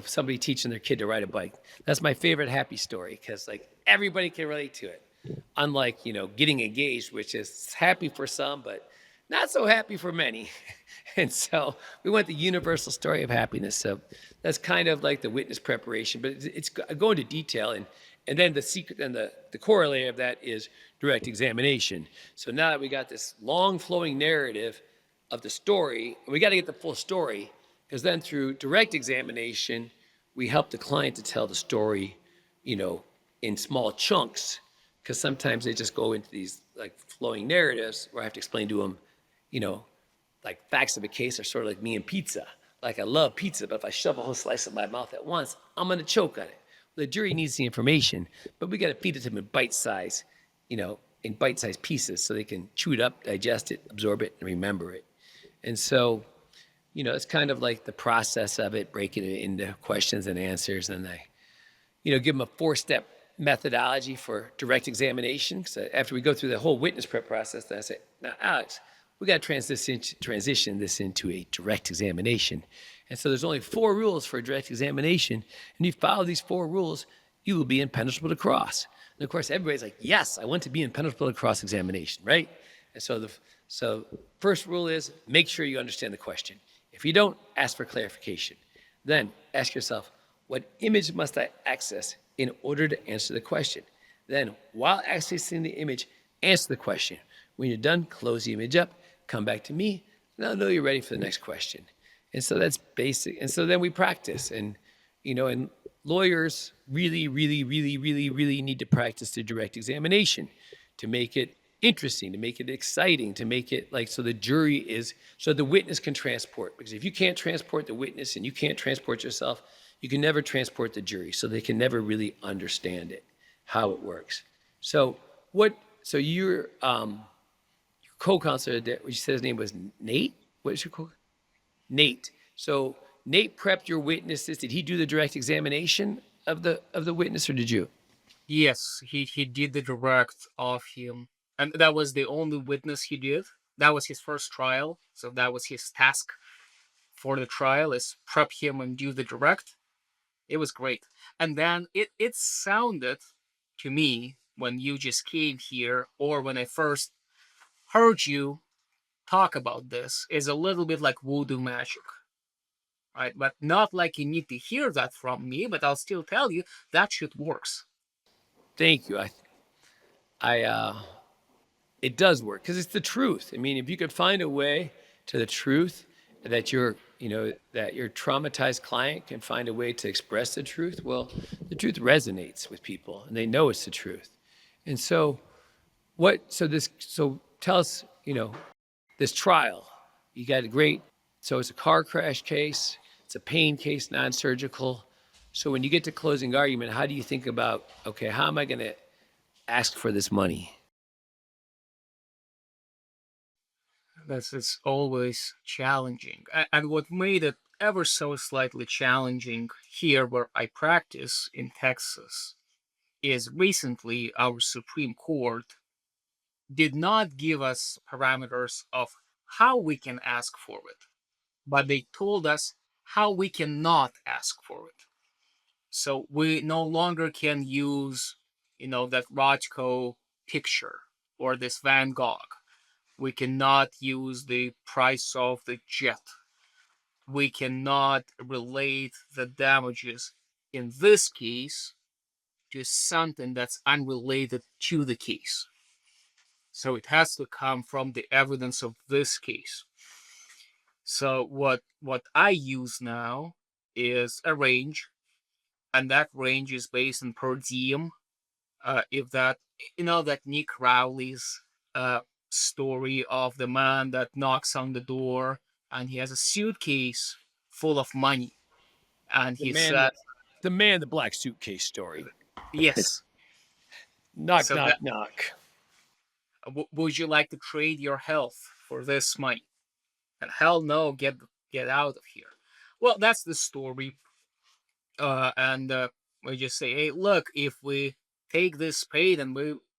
somebody teaching their kid to ride a bike. That's my favorite happy story, because like everybody can relate to it. Unlike getting engaged, which is happy for some, but not so happy for many. And so we want the universal story of happiness. So that's kind of like the witness preparation, but it's go into detail. And then the secret and the corollary of that is direct examination. So now that we got this long flowing narrative of the story, and we got to get the full story, because then through direct examination, we help the client to tell the story, in small chunks, because sometimes they just go into these like flowing narratives where I have to explain to them, like facts of a case are sort of like me and pizza. Like I love pizza, but if I shove a whole slice in my mouth at once, I'm gonna choke on it. The jury needs the information, but we got to feed it to them in bite-sized pieces so they can chew it up, digest it, absorb it, and remember it. And so, it's kind of like the process of it, breaking it into questions and answers. And I, give them a 4-step methodology for direct examination. So after we go through the whole witness prep process, then I say, now, Alex, we got to transition this into a direct examination. And so there's only 4 rules for a direct examination. And if you follow these 4 rules, you will be impenetrable to cross. And of course, everybody's like, yes, I want to be impenetrable to cross examination, right? And so first rule is make sure you understand the question. If you don't, ask for clarification. Then ask yourself, what image must I access in order to answer the question? Then, while accessing the image, answer the question. When you're done, close the image up, come back to me, and I'll know you're ready for the next question. And so that's basic. And so then we practice. And, and lawyers really, really, really, really, really need to practice the direct examination to make it interesting, to make it exciting, to make it like so the witness can transport. Because if you can't transport the witness and you can't transport yourself, you can never transport the jury, so they can never really understand it, how it works. So so your co-counselor, you said his name was Nate? What is your Nate. So Nate prepped your witnesses. Did he do the direct examination of the witness, or did you? Yes, he did the direct of him, and that was the only witness he did. That was his first trial, so that was his task for the trial, is prep him and do the direct. It was great. And then it sounded to me, when you just came here, or when I first heard you talk about this, is a little bit like voodoo magic, right? But not like you need to hear that from me, but I'll still tell you that shit works. Thank you. It does work because it's the truth. I mean, if you could find a way to the truth that that your traumatized client can find a way to express the truth, well, the truth resonates with people and they know it's the truth. And so so tell us, this trial, you got so it's a car crash case, it's a pain case, non-surgical. So when you get to closing argument, how do you think about, okay, how am I going to ask for this money? It's always challenging. And what made it ever so slightly challenging here where I practice in Texas is recently our Supreme Court did not give us parameters of how we can ask for it, but they told us how we cannot ask for it. So we no longer can use, that Rothko picture or this Van Gogh. We cannot use the price of the jet. We cannot relate the damages in this case to something that's unrelated to the case. So it has to come from the evidence of this case. So what I use now is a range, and that range is based on per diem. If that that Nick Rowley's story of the man that knocks on the door and he has a suitcase full of money, and The he man, said, the man, the black suitcase story. "Yes." Knock, So that knock, knock. would you like to trade your health for this money? And hell no, get out of here. Well, that's the story. And we just say, hey, look, if we take this paid and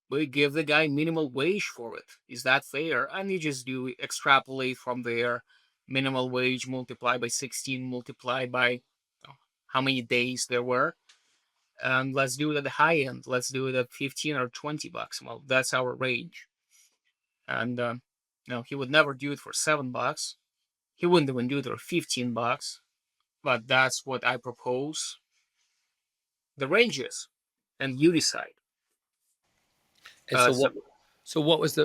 we give the guy minimal wage for it, is that fair? And you just do extrapolate from there, minimal wage multiplied by 16, multiplied by how many days there were. And let's do it at the high end. Let's do it at 15 or $20. Well, that's our range. And he would never do it for $7. He wouldn't even do it for $15. But that's what I propose. The range is, and you decide. And so So so what was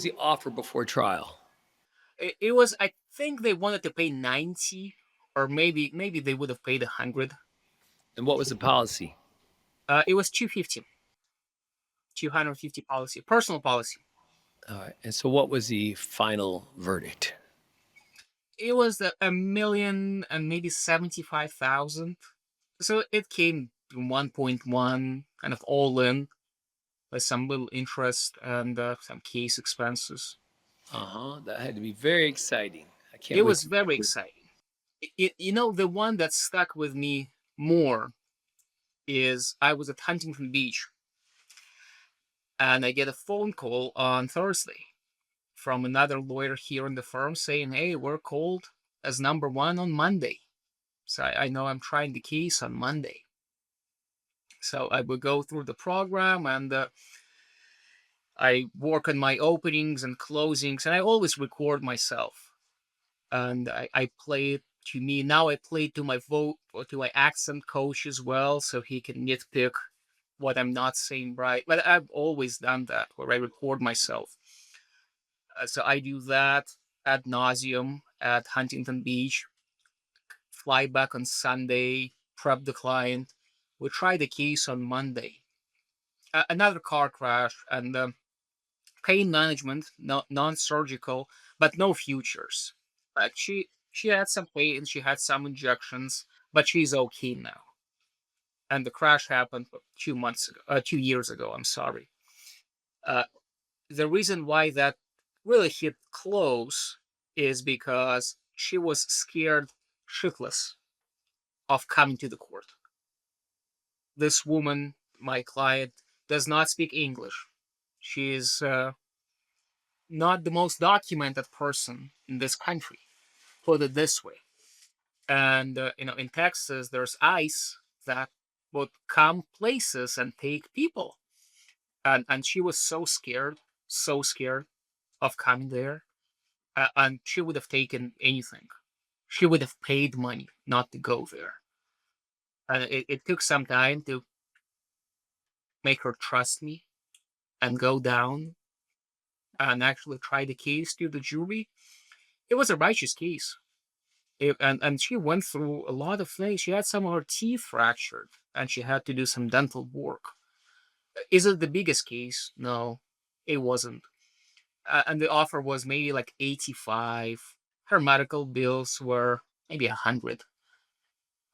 the offer before trial? it was, I think they wanted to pay 90, or maybe they would have paid 100. And what was the policy? It was 250 policy, personal policy. All right. And so what was the final verdict? It was a million and maybe 75,000. So it came to 1.1, kind of all in, with some little interest and some case expenses. That had to be very exciting. I can't It wait. was very exciting. The one that stuck with me more is I was at Huntington Beach, and I get a phone call on Thursday from another lawyer here in the firm saying, hey, we're called as number one on Monday. So I know I'm trying the case on Monday. So I would go through the program, and I work on my openings and closings, and I always record myself. And I play it to me. Now I play it to my to my accent coach as well, so he can nitpick what I'm not saying right. But I've always done that, where I record myself. So I do that ad nauseum at Huntington Beach, fly back on Sunday, prep the client. We try the case on Monday. Another car crash, and pain management, non-surgical, but no futures. Like she had some pain, she had some injections, but she's okay now. And the crash happened 2 years ago. I'm sorry. Uh, the reason why that really hit close is because she was scared shitless of coming to the court. This woman, my client, does not speak English. She is not the most documented person in this country, put it this way. And in Texas, there's ICE that would come places and take people, and she was so scared of coming there, and she would have taken anything. She would have paid money not to go there. And it took some time to make her trust me and go down and actually try the case to the jury. It was a righteous case. And she went through a lot of things. She had some of her teeth fractured, and she had to do some dental work. Is it the biggest case? No, it wasn't. And the offer was maybe like 85. Her medical bills were maybe 100.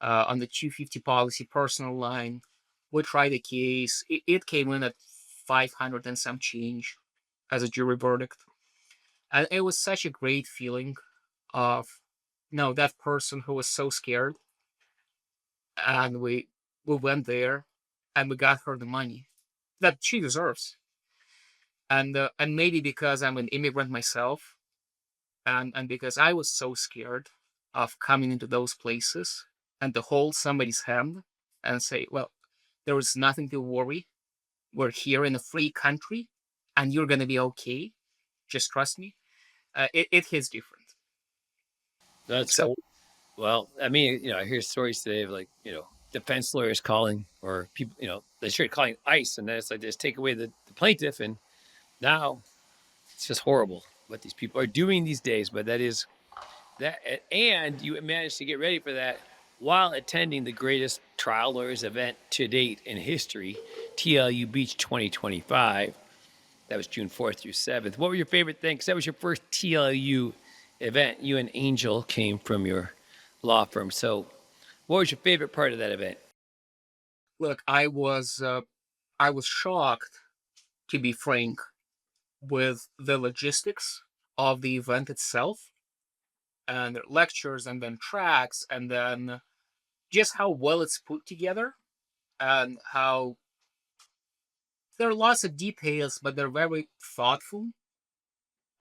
On the 250 policy personal line, we tried the case. It came in at 500 and some change as a jury verdict. And it was such a great feeling of, that person who was so scared. And we went there and we got her the money that she deserves. And maybe because I'm an immigrant myself, and because I was so scared of coming into those places and to hold somebody's hand and say, well, there is nothing to worry. We're here in a free country and you're going to be okay. Just trust me. It hits different. That's So, well. I mean, I hear stories today of like, defense lawyers calling or people, they started calling ICE, and then it's like they just take away the plaintiff, and now it's just horrible what these people are doing these days. But that is that, and you managed to get ready for that while attending the greatest trial lawyers event to date in history, TLU Beach 2025. That was June 4th through 7th. What were your favorite things? That was your first TLU event. You and Angel came from your law firm. So what was your favorite part of that event? look, I was shocked, to be frank, with the logistics of the event itself, and lectures and then tracks, and then just how well it's put together, and how there are lots of details, but they're very thoughtful.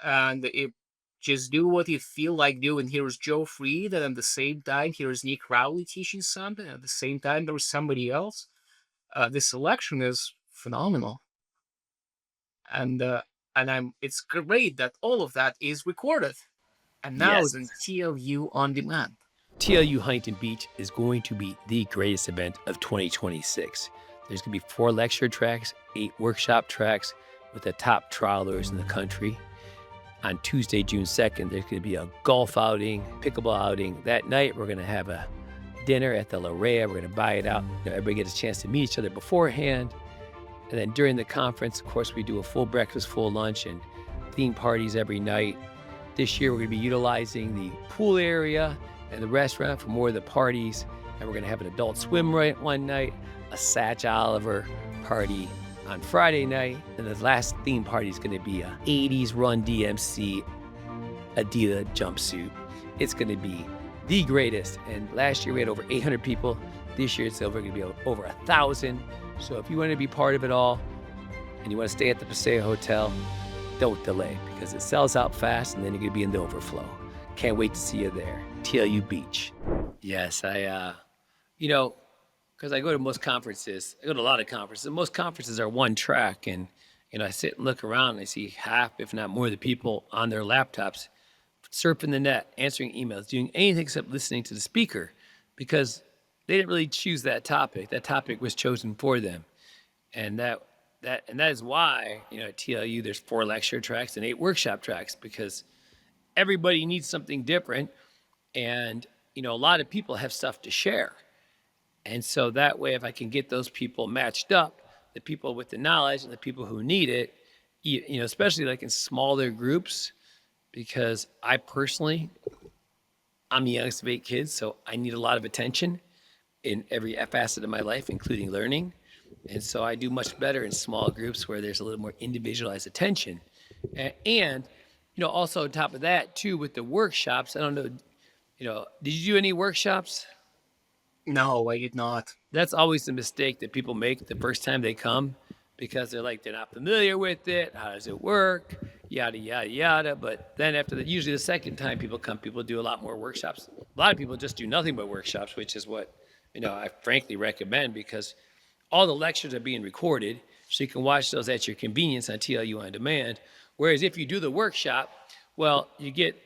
And it just do what you feel like doing. Here's Joe Freed, and at the same time, here's Nick Rowley teaching something. At the same time, there was somebody else. The selection is phenomenal, and it's great that all of that is recorded, and now Yes. it's in TLU On Demand. TLU Huntington Beach is going to be the greatest event of 2026. There's going to be 4 lecture tracks, 8 workshop tracks with the top trial lawyers in the country. On Tuesday, June 2nd, there's going to be a golf outing, pickleball outing. That night, we're going to have a dinner at the La Rea. We're going to buy it out. Everybody gets a chance to meet each other beforehand. And then during the conference, of course, we do a full breakfast, full lunch, and theme parties every night. This year, we're going to be utilizing the pool area and the restaurant for more of the parties. And we're going to have an adult swim one night, a Satch Oliver party on Friday night. And the last theme party is going to be a 80s Run DMC Adidas jumpsuit. It's going to be the greatest. And last year we had over 800 people. This year it's going to be over 1,000. So if you want to be part of it all and you want to stay at the Paseo Hotel, don't delay, because it sells out fast and then you're going to be in the overflow. Can't wait to see you there. TLU Beach. Yes, because I go to most conferences. I go to a lot of conferences. And most conferences are one track. And, I sit and look around and I see half, if not more, of the people on their laptops surfing the net, answering emails, doing anything except listening to the speaker, because they didn't really choose that topic. That topic was chosen for them. And that is why, at TLU, there's 4 lecture tracks and 8 workshop tracks, because everybody needs something different. And, a lot of people have stuff to share. And so that way, if I can get those people matched up, the people with the knowledge and the people who need it, especially like in smaller groups, because I'm the youngest of 8 kids, so I need a lot of attention in every facet of my life, including learning. And so I do much better in small groups where there's a little more individualized attention. And also on top of that, too, with the workshops, I don't know, did you do any workshops? No, I did not. That's always the mistake that people make the first time they come because they're not familiar with it. How does it work? Yada, yada, yada. But then usually the second time people come, people do a lot more workshops. A lot of people just do nothing but workshops, which is what, I frankly recommend because all the lectures are being recorded so you can watch those at your convenience on TLU On Demand. Whereas if you do the workshop, well, you get,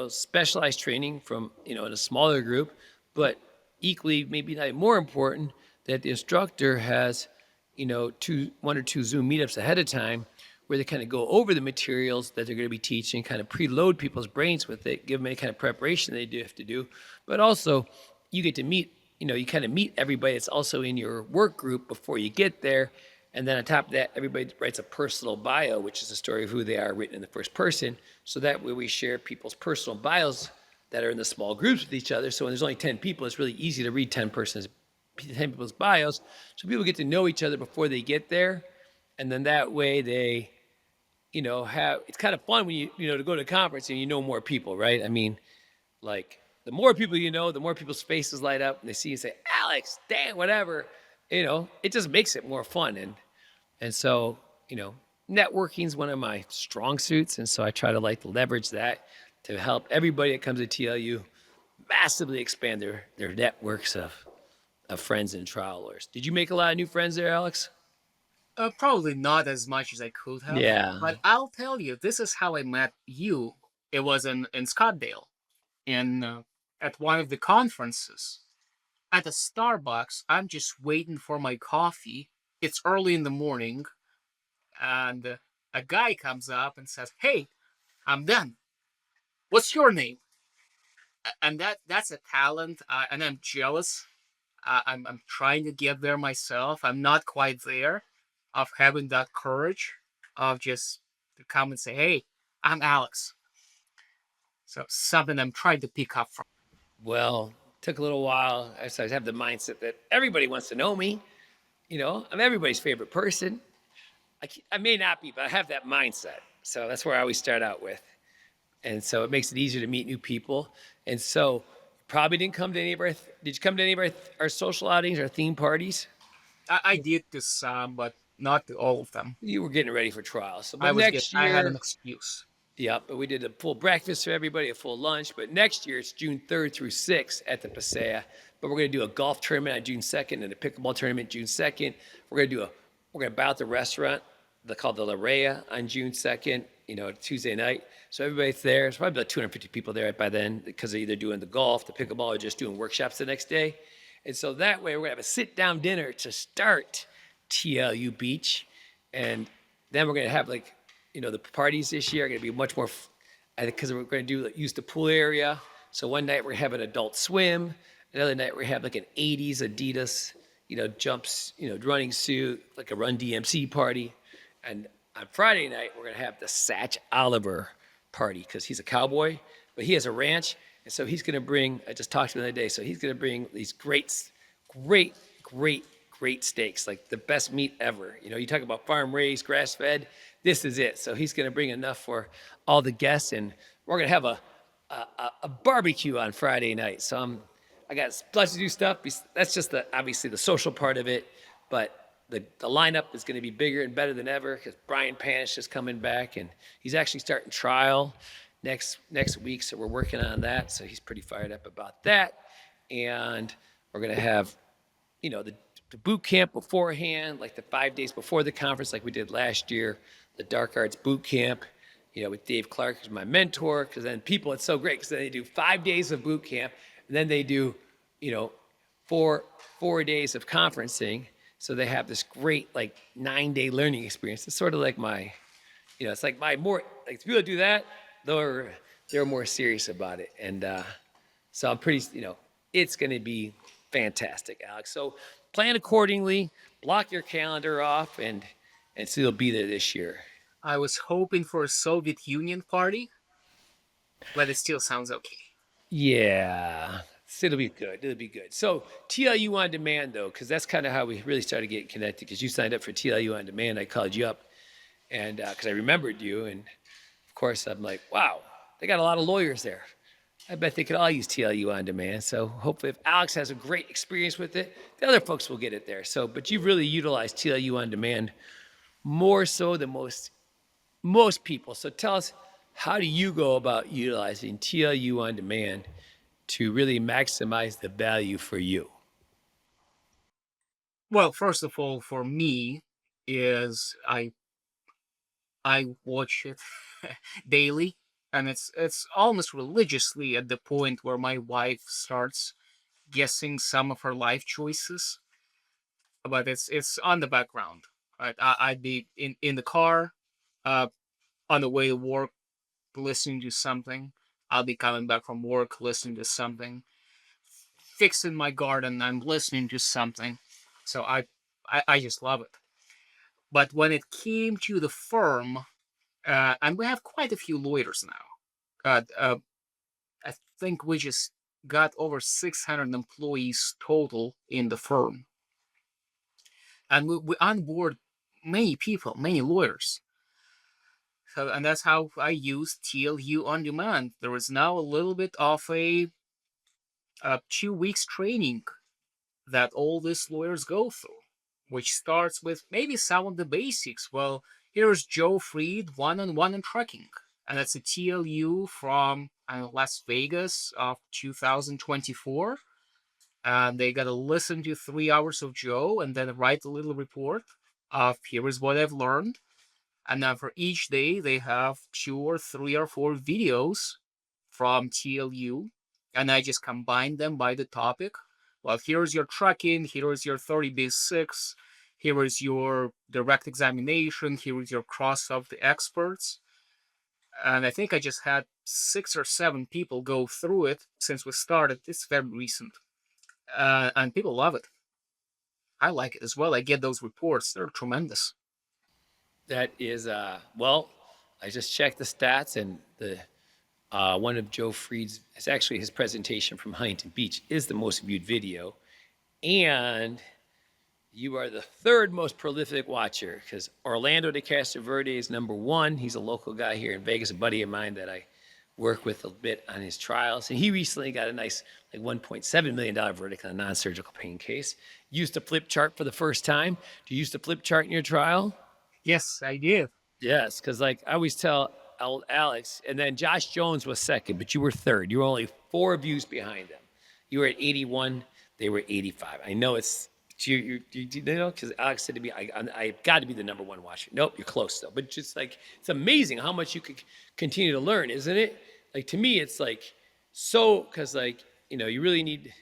specialized training from, in a smaller group, but equally, maybe not more important, that the instructor has, 1 or 2 Zoom meetups ahead of time where they kind of go over the materials that they're going to be teaching, kind of preload people's brains with it, give them any kind of preparation they do have to do. But also, you get to meet, you kind of meet everybody that's also in your work group before you get there. And then on top of that, everybody writes a personal bio, which is a story of who they are written in the first person. So that way we share people's personal bios that are in the small groups with each other. So when there's only 10 people, it's really easy to read 10 people's bios. So people get to know each other before they get there. And then that way they, it's kind of fun when to go to a conference and you know more people, right? I mean, like the more people the more people's faces light up and they see you say, Alex, Dan, whatever, it just makes it more fun. And so, networking is one of my strong suits. And so I try to leverage that to help everybody that comes to TLU massively expand their networks of friends and trial lawyers. Did you make a lot of new friends there, Alex? Probably not as much as I could have. Yeah. But I'll tell you, this is how I met you. It was in Scottsdale, at one of the conferences. At a Starbucks, I'm just waiting for my coffee. It's early in the morning, and a guy comes up and says, "Hey, I'm Dan. What's your name?" And that's a talent, and I'm jealous. I'm trying to get there myself. I'm not quite there, of having that courage of just to come and say, "Hey, I'm Alex." So something I'm trying to pick up from. Well, took a little while. I have the mindset that everybody wants to know me. I'm everybody's favorite person. I may not be, but I have that mindset. So that's where I always start out with. And so it makes it easier to meet new people. And so probably did you come to any of our social outings, our theme parties? I did to some, but not to all of them. You were getting ready for trial. So I had an year, excuse. yeah, but we did a full breakfast for everybody, a full lunch. But next year, it's June 3rd through 6th at the Pasea. But we're going to do a golf tournament on June 2nd and a pickleball tournament June 2nd. We're going to buy out the restaurant called the La Rea on June 2nd, Tuesday night. So everybody's there. There's probably about 250 people there by then because they're either doing the golf, the pickleball, or just doing workshops the next day. And so that way we're going to have a sit-down dinner to start TLU Beach. And then we're going to have the parties this year are going to be much more, because we're going to use the pool area. So one night we're going to have an adult swim. Another night we're going to have an 80s Adidas, jumps, running suit, like a Run DMC party. And on Friday night, we're going to have the Satch Oliver party because he's a cowboy, but he has a ranch. And so he's going to bring, I just talked to him the other day, so he's going to bring these great steaks, like the best meat ever. You talk about farm raised, grass fed, this is it. So he's going to bring enough for all the guests, and we're going to have a barbecue on Friday night. So I got lots to do stuff. That's just obviously the social part of it, but the lineup is going to be bigger and better than ever because Brian Panish is coming back, and he's actually starting trial next week, so we're working on that. So he's pretty fired up about that, and we're going to have, the boot camp beforehand, like the 5 days before the conference, like we did last year, the Dark Arts boot camp, with Dave Clark, who's my mentor. Because then it's so great because then they do 5 days of boot camp, and then they do, 4 days of conferencing. So they have this great 9-day learning experience. It's sort of like it's like my more, like people do that, they're more serious about it. And so I'm pretty, it's going to be fantastic, Alex. So plan accordingly, block your calendar off, and so you'll be there this year. I was hoping for a Soviet Union party, but it still sounds okay. Yeah, it'll be good. It'll be good. So TLU On Demand, though, because that's kind of how we really started getting connected. Because you signed up for TLU On Demand, I called you up, and because I remembered you, and of course I'm like, wow, they got a lot of lawyers there. I bet they could all use TLU On Demand. So hopefully, if Alex has a great experience with it, the other folks will get it there. So, but you've really utilized TLU On Demand more so than most people. So tell us, how do you go about utilizing TLU On Demand to really maximize the value for you? Well, first of all, for me, is I watch it daily, and it's almost religiously at the point where my wife starts guessing some of her life choices, but it's on the background. Right, I'd be in the car, uh, on the way to work, listening to something. I'll be coming back from work, listening to something. Fixing my garden, I'm listening to something. So I just love it. But when it came to the firm, and we have quite a few lawyers now. I think we just got over 600 employees total in the firm, and we onboard many people, many lawyers. So, and that's how I use TLU On Demand. There is now a little bit of a 2 weeks training that all these lawyers go through, which starts with maybe some of the basics. Well, here's Joe Fried, one-on-one in trucking. And that's a TLU from Las Vegas of 2024. And they got to listen to 3 hours of Joe and then write a little report of here is what I've learned. And then for each day, they have 2 or 3 or 4 videos from TLU, and I just combine them by the topic. Well, here's your trucking, here is your 30B6, here is your direct examination, here is your cross of the experts. And I think I just had 6 or 7 people go through it since we started. It's very recent. And people love it. I like it as well. I get those reports, they're tremendous. That is, well, I just checked the stats, and the one of Joe Fried's, it's actually his presentation from Huntington Beach, is the most viewed video. And you are the third most prolific watcher, because Orlando de Castroverde is #1. He's a local guy here in Vegas, a buddy of mine that I work with a bit on his trials. And he recently got a nice, like $1.7 million verdict on a non-surgical pain case. Used the flip chart for the first time. Do you use the flip chart in your trial? Yes, I did. Yes, because like I always tell Alex, and then Josh Jones was second, but you were third. You were only 4 views behind them. You were at 81, they were 85. I know it's you know, because Alex said to me, I've got to be the #1 watcher. Nope, you're close though. But just like it's amazing how much you could continue to learn, isn't it? Like to me, it's like so because like you really need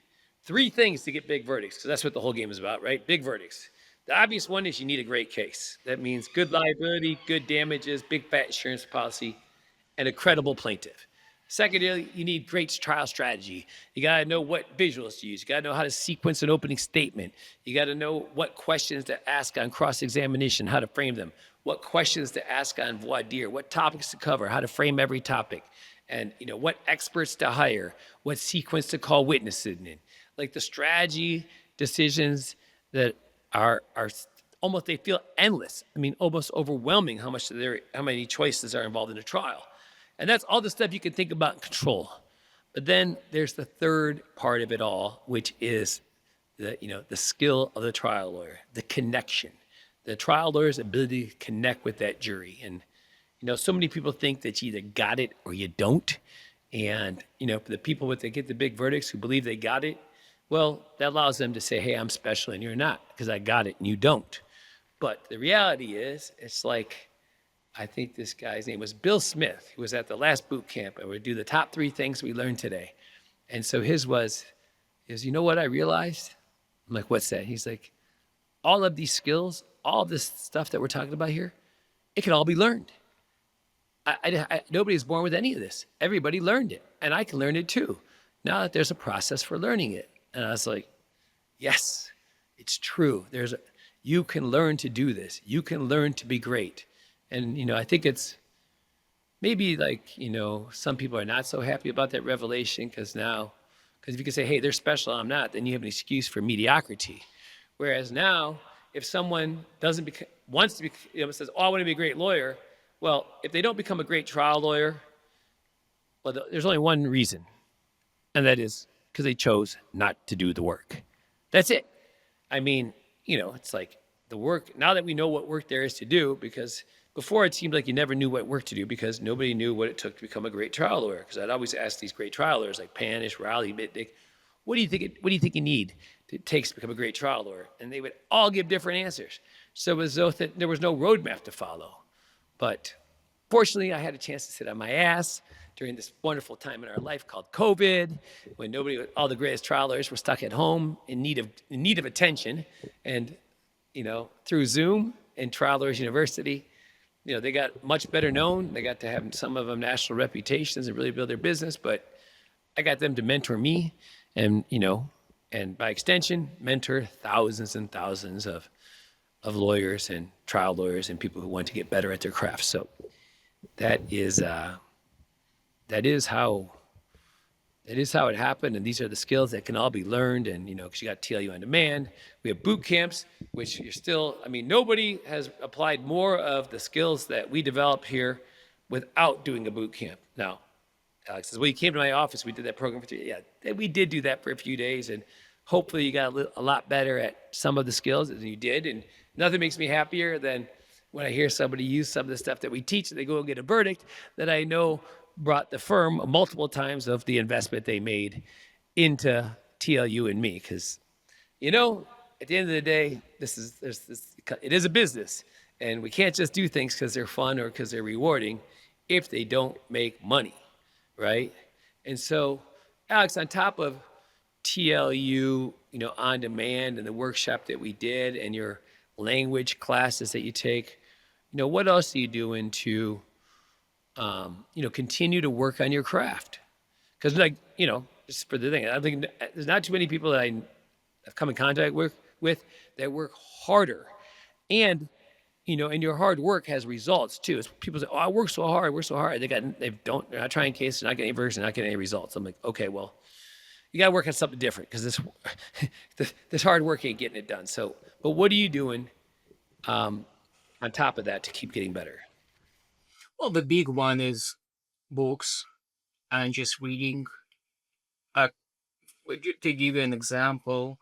3 things to get big verdicts, because that's what the whole game is about, right? Big verdicts. The obvious one is you need a great case. That means good liability, good damages, big fat insurance policy, and a credible plaintiff. Secondarily, you need great trial strategy. You got to know what visuals to use. You got to know how to sequence an opening statement. You got to know what questions to ask on cross-examination, how to frame them, what questions to ask on voir dire, what topics to cover, how to frame every topic, and what experts to hire, what sequence to call witnesses in. Like the strategy decisions that are almost, they feel endless. I mean, almost overwhelming how many choices are involved in a trial. And that's all the stuff you can think about and control. But then there's the third part of it all, which is the skill of the trial lawyer, the connection, the trial lawyer's ability to connect with that jury. And so many people think that you either got it or you don't. And for the people that get the big verdicts who believe they got it, well, that allows them to say, hey, I'm special and you're not, because I got it and you don't. But the reality is, it's like, I think this guy's name was Bill Smith. He was at the last boot camp, and we do the top 3 things we learned today. And so his was, you know what I realized? I'm like, what's that? He's like, all of these skills, all of this stuff that we're talking about here, it can all be learned. Nobody's born with any of this. Everybody learned it, and I can learn it too. Now that there's a process for learning it. And I was like, yes, it's true. You can learn to do this. You can learn to be great. And, I think it's maybe like, some people are not so happy about that revelation because if you can say, hey, they're special, I'm not, then you have an excuse for mediocrity. Whereas now, if someone doesn't wants to be, says, oh, I want to be a great lawyer. Well, if they don't become a great trial lawyer, well, there's only one reason, and that is because they chose not to do the work. That's it. I mean, it's like the work, now that we know what work there is to do, because before it seemed like you never knew what work to do because nobody knew what it took to become a great trial lawyer. Because I'd always ask these great trial lawyers like Panish, Rowley, Mitnick, what do you think you need it takes to become a great trial lawyer? And they would all give different answers. So it was as though there was no roadmap to follow. But fortunately, I had a chance to sit on my ass during this wonderful time in our life called COVID, when all the greatest trial lawyers were stuck at home in need of attention. And, through Zoom and Trial Lawyers University, they got much better known. They got to have some of them national reputations and really build their business. But I got them to mentor me and, and by extension, mentor thousands and thousands of lawyers and trial lawyers and people who want to get better at their craft. So that is how it happened, and these are the skills that can all be learned. And because you got TLU On Demand, we have boot camps, which you're still. I mean, nobody has applied more of the skills that we developed here without doing a boot camp. Now, Alex says, "Well, you came to my office. We did that program for 3 Yeah, we did do that for a few days, and hopefully, you got a lot better at some of the skills than you did. And nothing makes me happier than when I hear somebody use some of the stuff that we teach, and they go and get a verdict that I know brought the firm multiple times of the investment they made into TLU and me. Because, at the end of the day, it is a business, and we can't just do things because they're fun or because they're rewarding if they don't make money, right? And so, Alex, on top of TLU, On Demand and the workshop that we did and your language classes that you take, what else are you doing to continue to work on your craft? Because, just for the thing, I think there's not too many people that I have come in contact with that work harder. And, and your hard work has results too. It's people say, oh, I work so hard. They're not trying cases, they're not getting any versions, they're not getting any results. I'm like, okay, well, you got to work on something different because this hard work ain't getting it done. So, but what are you doing on top of that to keep getting better? Well, the big one is books and just reading. To give you an example,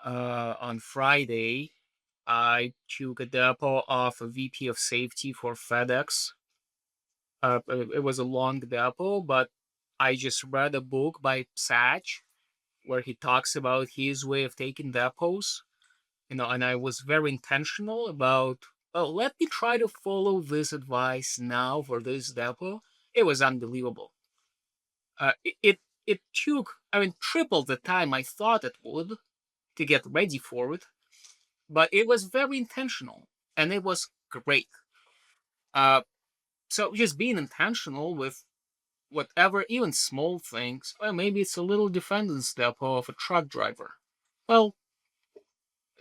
on Friday, I took a depot of a VP of safety for FedEx. It was a long depot, but I just read a book by Satch where he talks about his way of taking depots, and I was very intentional about, oh, let me try to follow this advice now for this depot. It was unbelievable. It took, triple the time I thought it would to get ready for it, but it was very intentional and it was great. So just being intentional with whatever, even small things. Well, maybe it's a little defendant's depot of a truck driver. Well,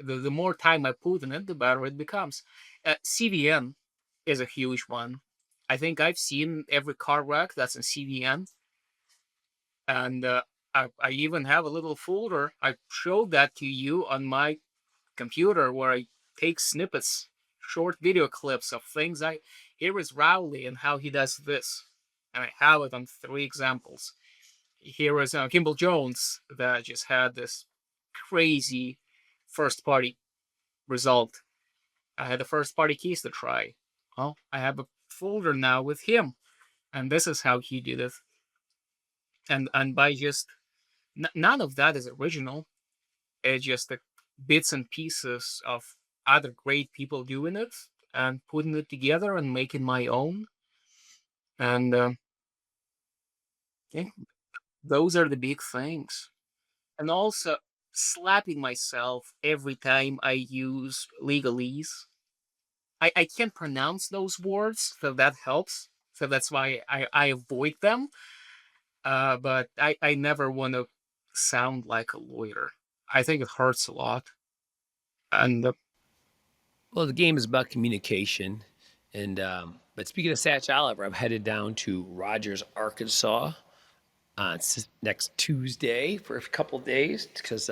the more time I put in it, the better it becomes. CVN is a huge one. I think I've seen every car wreck that's in CVN. And I even have a little folder. I showed that to you on my computer where I take snippets, short video clips of things. Here is Rowley and how he does this. And I have it on 3 examples. Here is Kimball Jones that just had this crazy first party result. I had the first party keys to try. Well, I have a folder now with him, and this is how he did it. And by just none of that is original. It's just the bits and pieces of other great people doing it and putting it together and making my own. And those are the big things. And also slapping myself every time I use legalese. I can't pronounce those words, so that helps. So that's why I avoid them. But I never want to sound like a lawyer. I think it hurts a lot. And Well, the game is about communication, but But speaking of Satch Oliver, I'm headed down to Rogers, Arkansas on next Tuesday for a couple of days because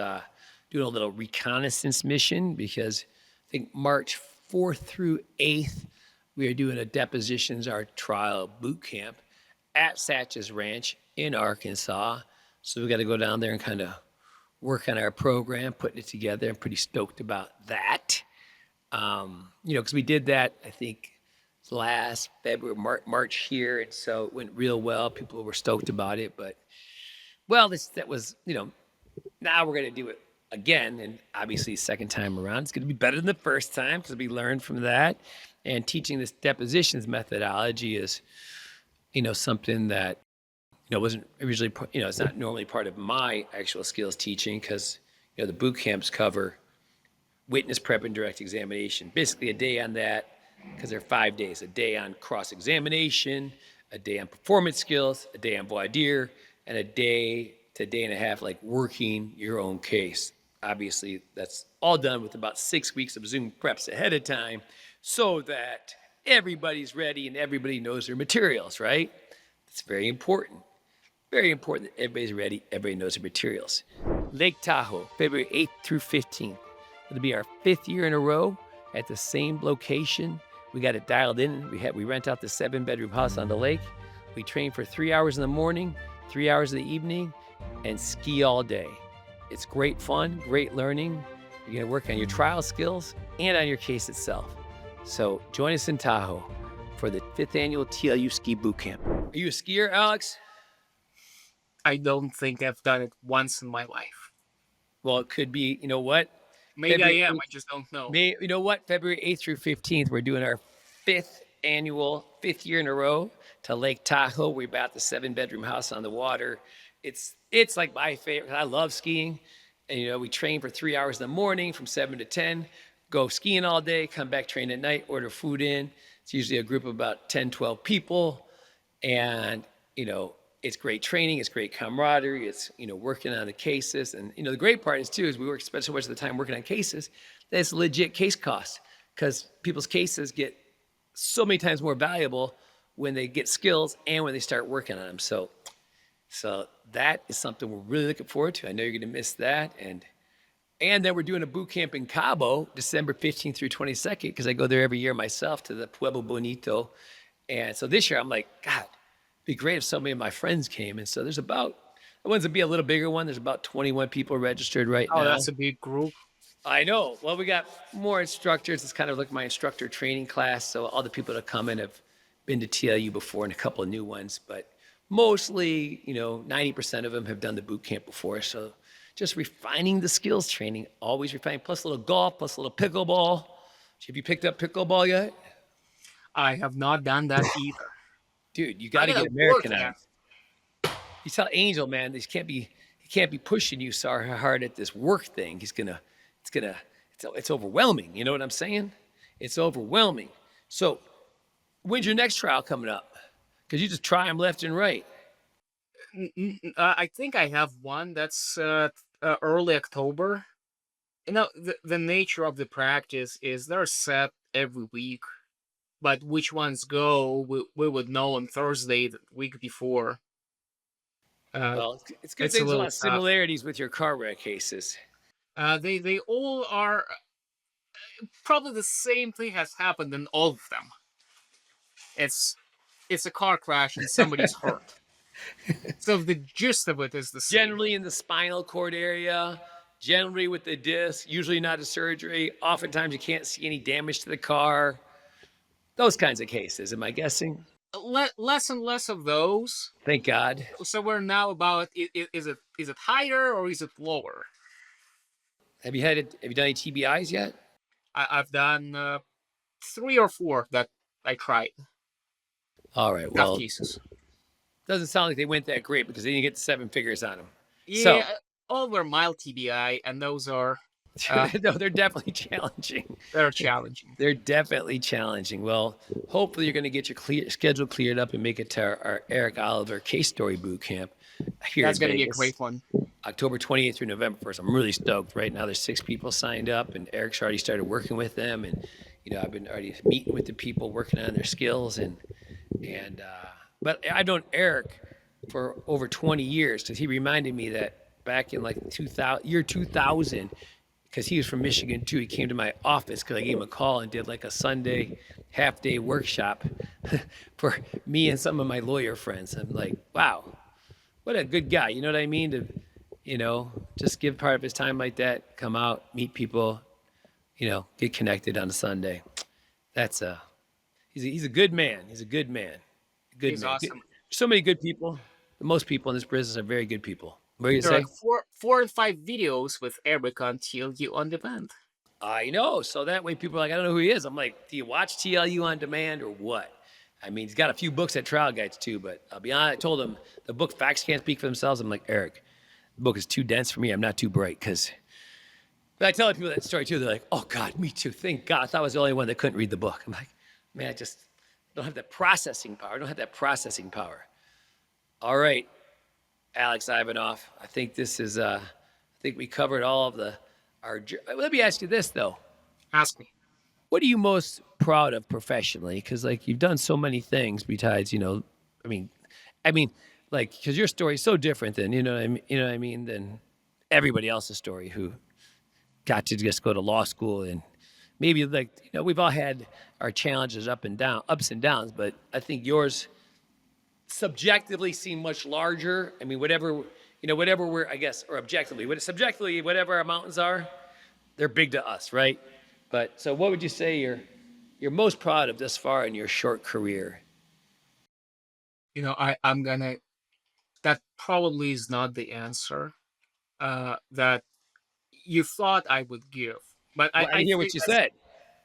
doing a little reconnaissance mission because I think March 4th through 8th, we are doing a depositions, our trial boot camp at Satch's Ranch in Arkansas. So we got to go down there and kind of work on our program, putting it together. I'm pretty stoked about that. Because we did that, I think, last February, March here, and so it went real well. People were stoked about it, but that was, now we're gonna do it again, and obviously second time around, it's gonna be better than the first time because we learned from that. And teaching this depositions methodology is, something that, wasn't originally, it's not normally part of my actual skills teaching because, the boot camps cover witness prep and direct examination, basically a day on that. Because they're 5 days, a day on cross-examination, a day on performance skills, a day on voir dire, and a day to a day and a half like working your own case. Obviously, that's all done with about 6 weeks of Zoom preps ahead of time so that everybody's ready and everybody knows their materials, right? It's very important. Very important that everybody's ready, everybody knows their materials. Lake Tahoe, February 8th through 15th. It'll be our 5th year in a row at the same location. We got it dialed in. We rent out the 7-bedroom house on the lake. We train for 3 hours in the morning, 3 hours in the evening, and ski all day. It's great fun, great learning. You're gonna work on your trial skills and on your case itself. So join us in Tahoe for the 5th annual TLU Ski Boot Camp. Are you a skier, Alex? I don't think I've done it once in my life. Well, it could be, you know what? Maybe I am, I just don't know. You know what? February 8th through 15th, we're doing our 5th year in a row to Lake Tahoe. We're about the 7-bedroom house on the water. It's like my favorite. I love skiing. And, we train for 3 hours in the morning from 7 to 10, go skiing all day, come back, train at night, order food in. It's usually a group of about 10, 12 people. And, it's great training. It's great camaraderie. It's, working on the cases. And, the great part is, too, is we work spend so much of the time working on cases that it's legit case costs because people's cases get so many times more valuable when they get skills and when they start working on them. So that is something we're really looking forward to. I know you're going to miss that. And then we're doing a boot camp in Cabo, December 15th through 22nd, because I go there every year myself to the Pueblo Bonito. And so this year I'm like, God, it'd be great if so many of my friends came. And so there's the ones that be a little bigger one. There's about 21 people registered right now. Oh, that's a big group. I know. Well, we got more instructors. It's kind of like my instructor training class. So all the people that come in have been to TLU before and a couple of new ones. But mostly, 90% of them have done the boot camp before. So just refining the skills training, always refining, plus a little golf, plus a little pickleball. Have you picked up pickleball yet? I have not done that either. Dude, you got to get American on. You tell Angel, man, he can't be pushing you so hard at this work thing. It's overwhelming. You know what I'm saying? It's overwhelming. So when's your next trial coming up? Because you just try them left and right. I think I have one that's early October. The nature of the practice is they're set every week, but which ones go, we would know on Thursday the week before. Well, it's good. There's a lot of similarities with your car wreck cases. They all are probably the same thing has happened in all of them. It's a car crash and somebody's hurt. So the gist of it is the same. Generally in the spinal cord area, generally with the disc, usually not a surgery. Oftentimes you can't see any damage to the car. Those kinds of cases, am I guessing? Less and less of those. Thank God. So we're now about, is it higher or is it lower? Have you done any TBIs yet? I've done 3 or 4 that I tried. All right, well, cases. Doesn't sound like they went that great because they didn't get the 7 figures on them. Yeah, so, all were mild TBI, and those are... no, they're definitely challenging. They're challenging. They're definitely challenging. Well, hopefully you're going to get your schedule cleared up and make it to our Eric Oliver case story boot camp here. That's going to be a great one. October 28th through November 1st. I'm really stoked. Right now there's 6 people signed up, and Eric's already started working with them. And I've been already meeting with the people, working on their skills, but I've known Eric for over 20 years because he reminded me that back in like 2000, because he was from Michigan too. He came to my office because I gave him a call and did like a Sunday half-day workshop for me and some of my lawyer friends. I'm like, wow, what a good guy. You know what I mean? To, just give part of his time like that, come out, meet people, get connected on a Sunday. He's a good man. He's a good man. He's awesome. So many good people. Most people in this business are very good people. What are you There say? are four and 5 videos with Eric on TLU On Demand. I know. So that way people are like, I don't know who he is. I'm like, do you watch TLU On Demand or what? I mean, he's got a few books at Trial Guides too, but I'll be honest, I told him the book Facts Can't Speak for Themselves. I'm like, Eric, the book is too dense for me. I'm not too bright but I tell people that story too. They're like, oh God, me too. Thank God. I thought I was the only one that couldn't read the book. I'm like, man, I just don't have that processing power. I don't have that processing power. All right, Alex Ivanov. I think this is, I think we covered all of let me ask you this though. Ask me. What are you most proud of professionally? Because like you've done so many things besides, like, because your story is so different than, than everybody else's story who got to just go to law school and maybe like, we've all had our challenges ups and downs, but I think yours subjectively seem much larger. I mean, whatever we're, I guess, or subjectively, whatever our mountains are, they're big to us, right? But so what would you say you're most proud of thus far in your short career? That probably is not the answer that you thought I would give. But Well, I hear what you said.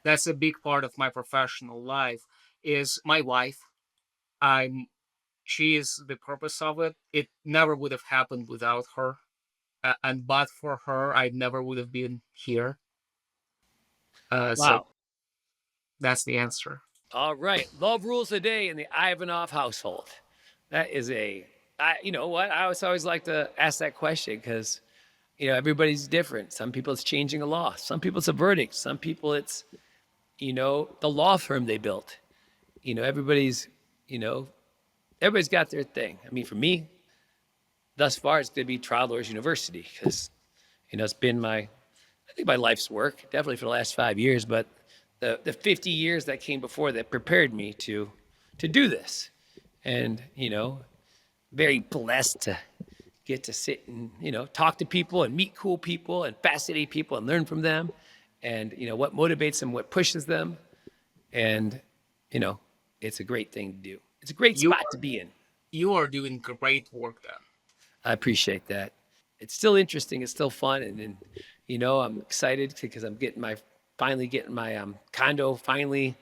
That's a big part of my professional life is my wife. She is the purpose of it. It never would have happened without her. And but for her, I never would have been here. Wow. So that's the answer. All right. Love rules the day in the Ivanov household. That is you know what? I always like to ask that question because, everybody's different. Some people it's changing a law. Some people it's a verdict. Some people it's, the law firm they built. Everybody's got their thing. I mean, for me, thus far, it's going to be Trial Lawyers University because, it's been I think my life's work, definitely for the last 5 years, but the 50 years that came before that prepared me to do this. And, very blessed to get to sit and, talk to people and meet cool people and fascinating people and learn from them and, what motivates them, what pushes them. And, it's a great thing to do. It's a great spot to be in. You are doing great work then. I appreciate that. It's still interesting. It's still fun. And I'm excited because I'm finally getting my condo finally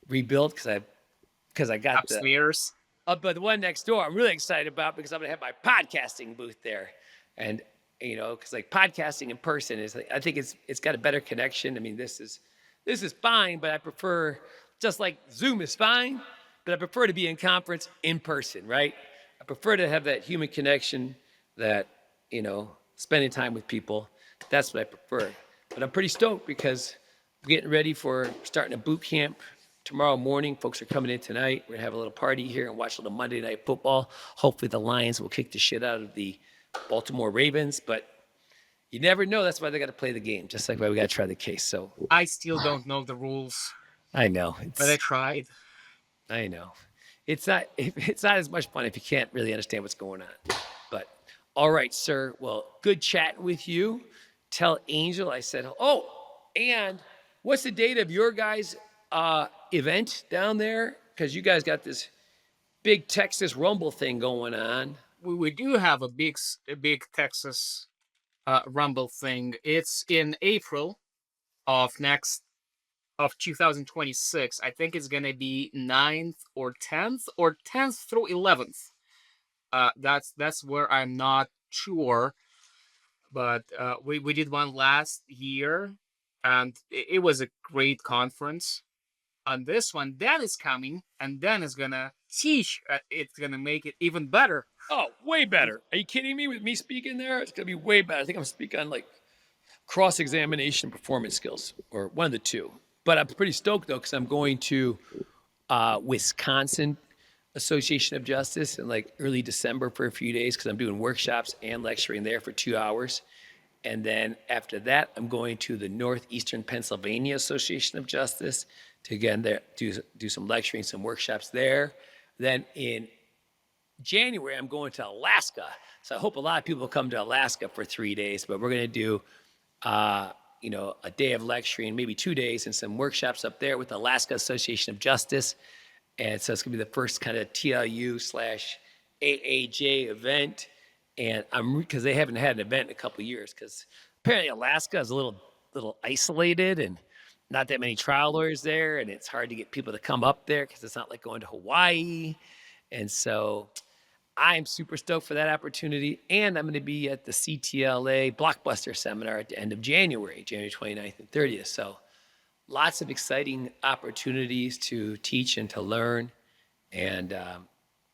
rebuilt because I got upstairs. But the one next door I'm really excited about because I'm going to have my podcasting booth there. And, because like podcasting in person is, I think it's got a better connection. I mean, this is fine, but I prefer, just like Zoom is fine, but I prefer to be in conference in person, right? I prefer to have that human connection that, spending time with people. That's what I prefer. But I'm pretty stoked because I'm getting ready for starting a boot camp tomorrow morning. Folks are coming in tonight. We're going to have a little party here and watch a little Monday Night Football. Hopefully the Lions will kick the shit out of the Baltimore Ravens, but you never know. That's why they got to play the game, just like why we got to try the case. So I still don't know the rules. I know. But I tried. I know. It's not as much fun if you can't really understand what's going on. But all right, sir. Well, good chatting with you. Tell Angel I said, and what's the date of your guys' event down there? Because you guys got this big Texas Rumble thing going on. We do have a big Texas Rumble thing. It's in April of 2026. I think it's gonna be 9th or 10th through 11th. That's where I'm not sure, but we did one last year, and it was a great conference. On this one, Dan is coming, and Dan is gonna teach. It's gonna make it even better. Oh, way better! Are you kidding me? With me speaking there, it's gonna be way better. I think I'm speaking on like cross-examination performance skills, or one of the two. But I'm pretty stoked though, because I'm going to Wisconsin Association of Justice in like early December for a few days, because I'm doing workshops and lecturing there for 2 hours. And then after that, I'm going to the Northeastern Pennsylvania Association of Justice to, again, there do some lecturing, some workshops there. Then in January, I'm going to Alaska. So I hope a lot of people come to Alaska for 3 days, but we're going to do, a day of lecturing, maybe 2 days, and some workshops up there with the Alaska Association of Justice. And so it's going to be the first kind of TLU/AAJ event. And because they haven't had an event in a couple of years, because apparently Alaska is a little isolated and not that many trial lawyers there, and it's hard to get people to come up there because it's not like going to Hawaii. And so I'm super stoked for that opportunity. And I'm going to be at the CTLA Blockbuster Seminar at the end of January 29th and 30th. So lots of exciting opportunities to teach and to learn. And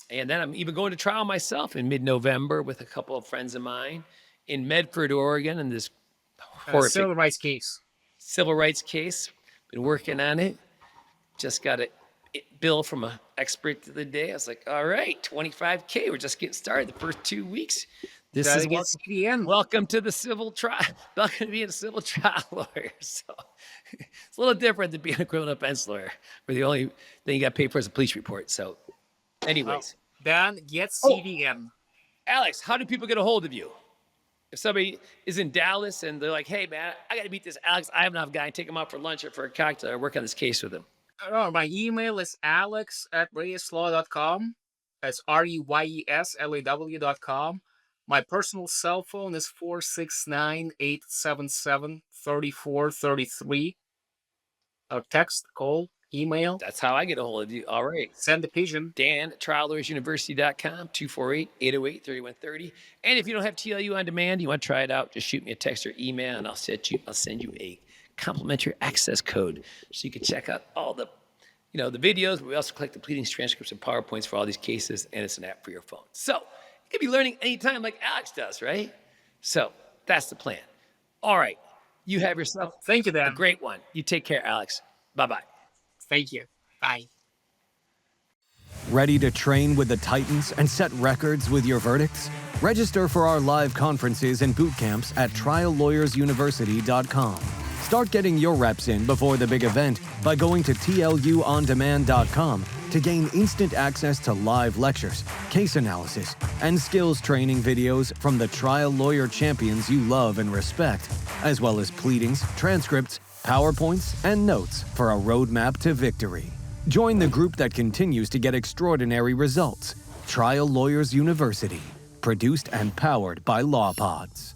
then I'm even going to trial myself in mid-November with a couple of friends of mine in Medford, Oregon, in this horrific civil rights case. Been working on it. Just got a bill from an expert the other day. I was like, all right, $25K. We're just getting started the first 2 weeks. This is welcome to the civil trial. Welcome to being a civil trial lawyer. So it's a little different than being a criminal defense lawyer, where the only thing you got paid for is a police report. So anyways. Dan, get CDM. Alex, how do people get a hold of you? If somebody is in Dallas and they're like, hey, man, I got to meet this Alex Ivanov guy and take him out for lunch or for a cocktail or work on this case with him. My email is alex@reyeslaw.com. That's REYESLAW.com. My personal cell phone is 469-877-3433. Text, call, email. That's how I get a hold of you. All right. Send a pigeon. Dan@triallawyersuniversity.com, 248-808-3130. And if you don't have TLU On Demand, you want to try it out, just shoot me a text or email, and I'll send you a complimentary access code so you can check out all the videos. But we also collect the pleadings, transcripts, and PowerPoints for all these cases, and it's an app for your phone. So you could be learning anytime like Alex does, right? So that's the plan. All right. You have yourself Thank you, Dan. a great one. You take care, Alex. Bye-bye. Thank you. Bye. Ready to train with the Titans and set records with your verdicts? Register for our live conferences and boot camps at triallawyersuniversity.com. Start getting your reps in before the big event by going to TLUOnDemand.com to gain instant access to live lectures, case analysis, and skills training videos from the trial lawyer champions you love and respect, as well as pleadings, transcripts, PowerPoints, and notes for a roadmap to victory. Join the group that continues to get extraordinary results. Trial Lawyers University, produced and powered by LawPods.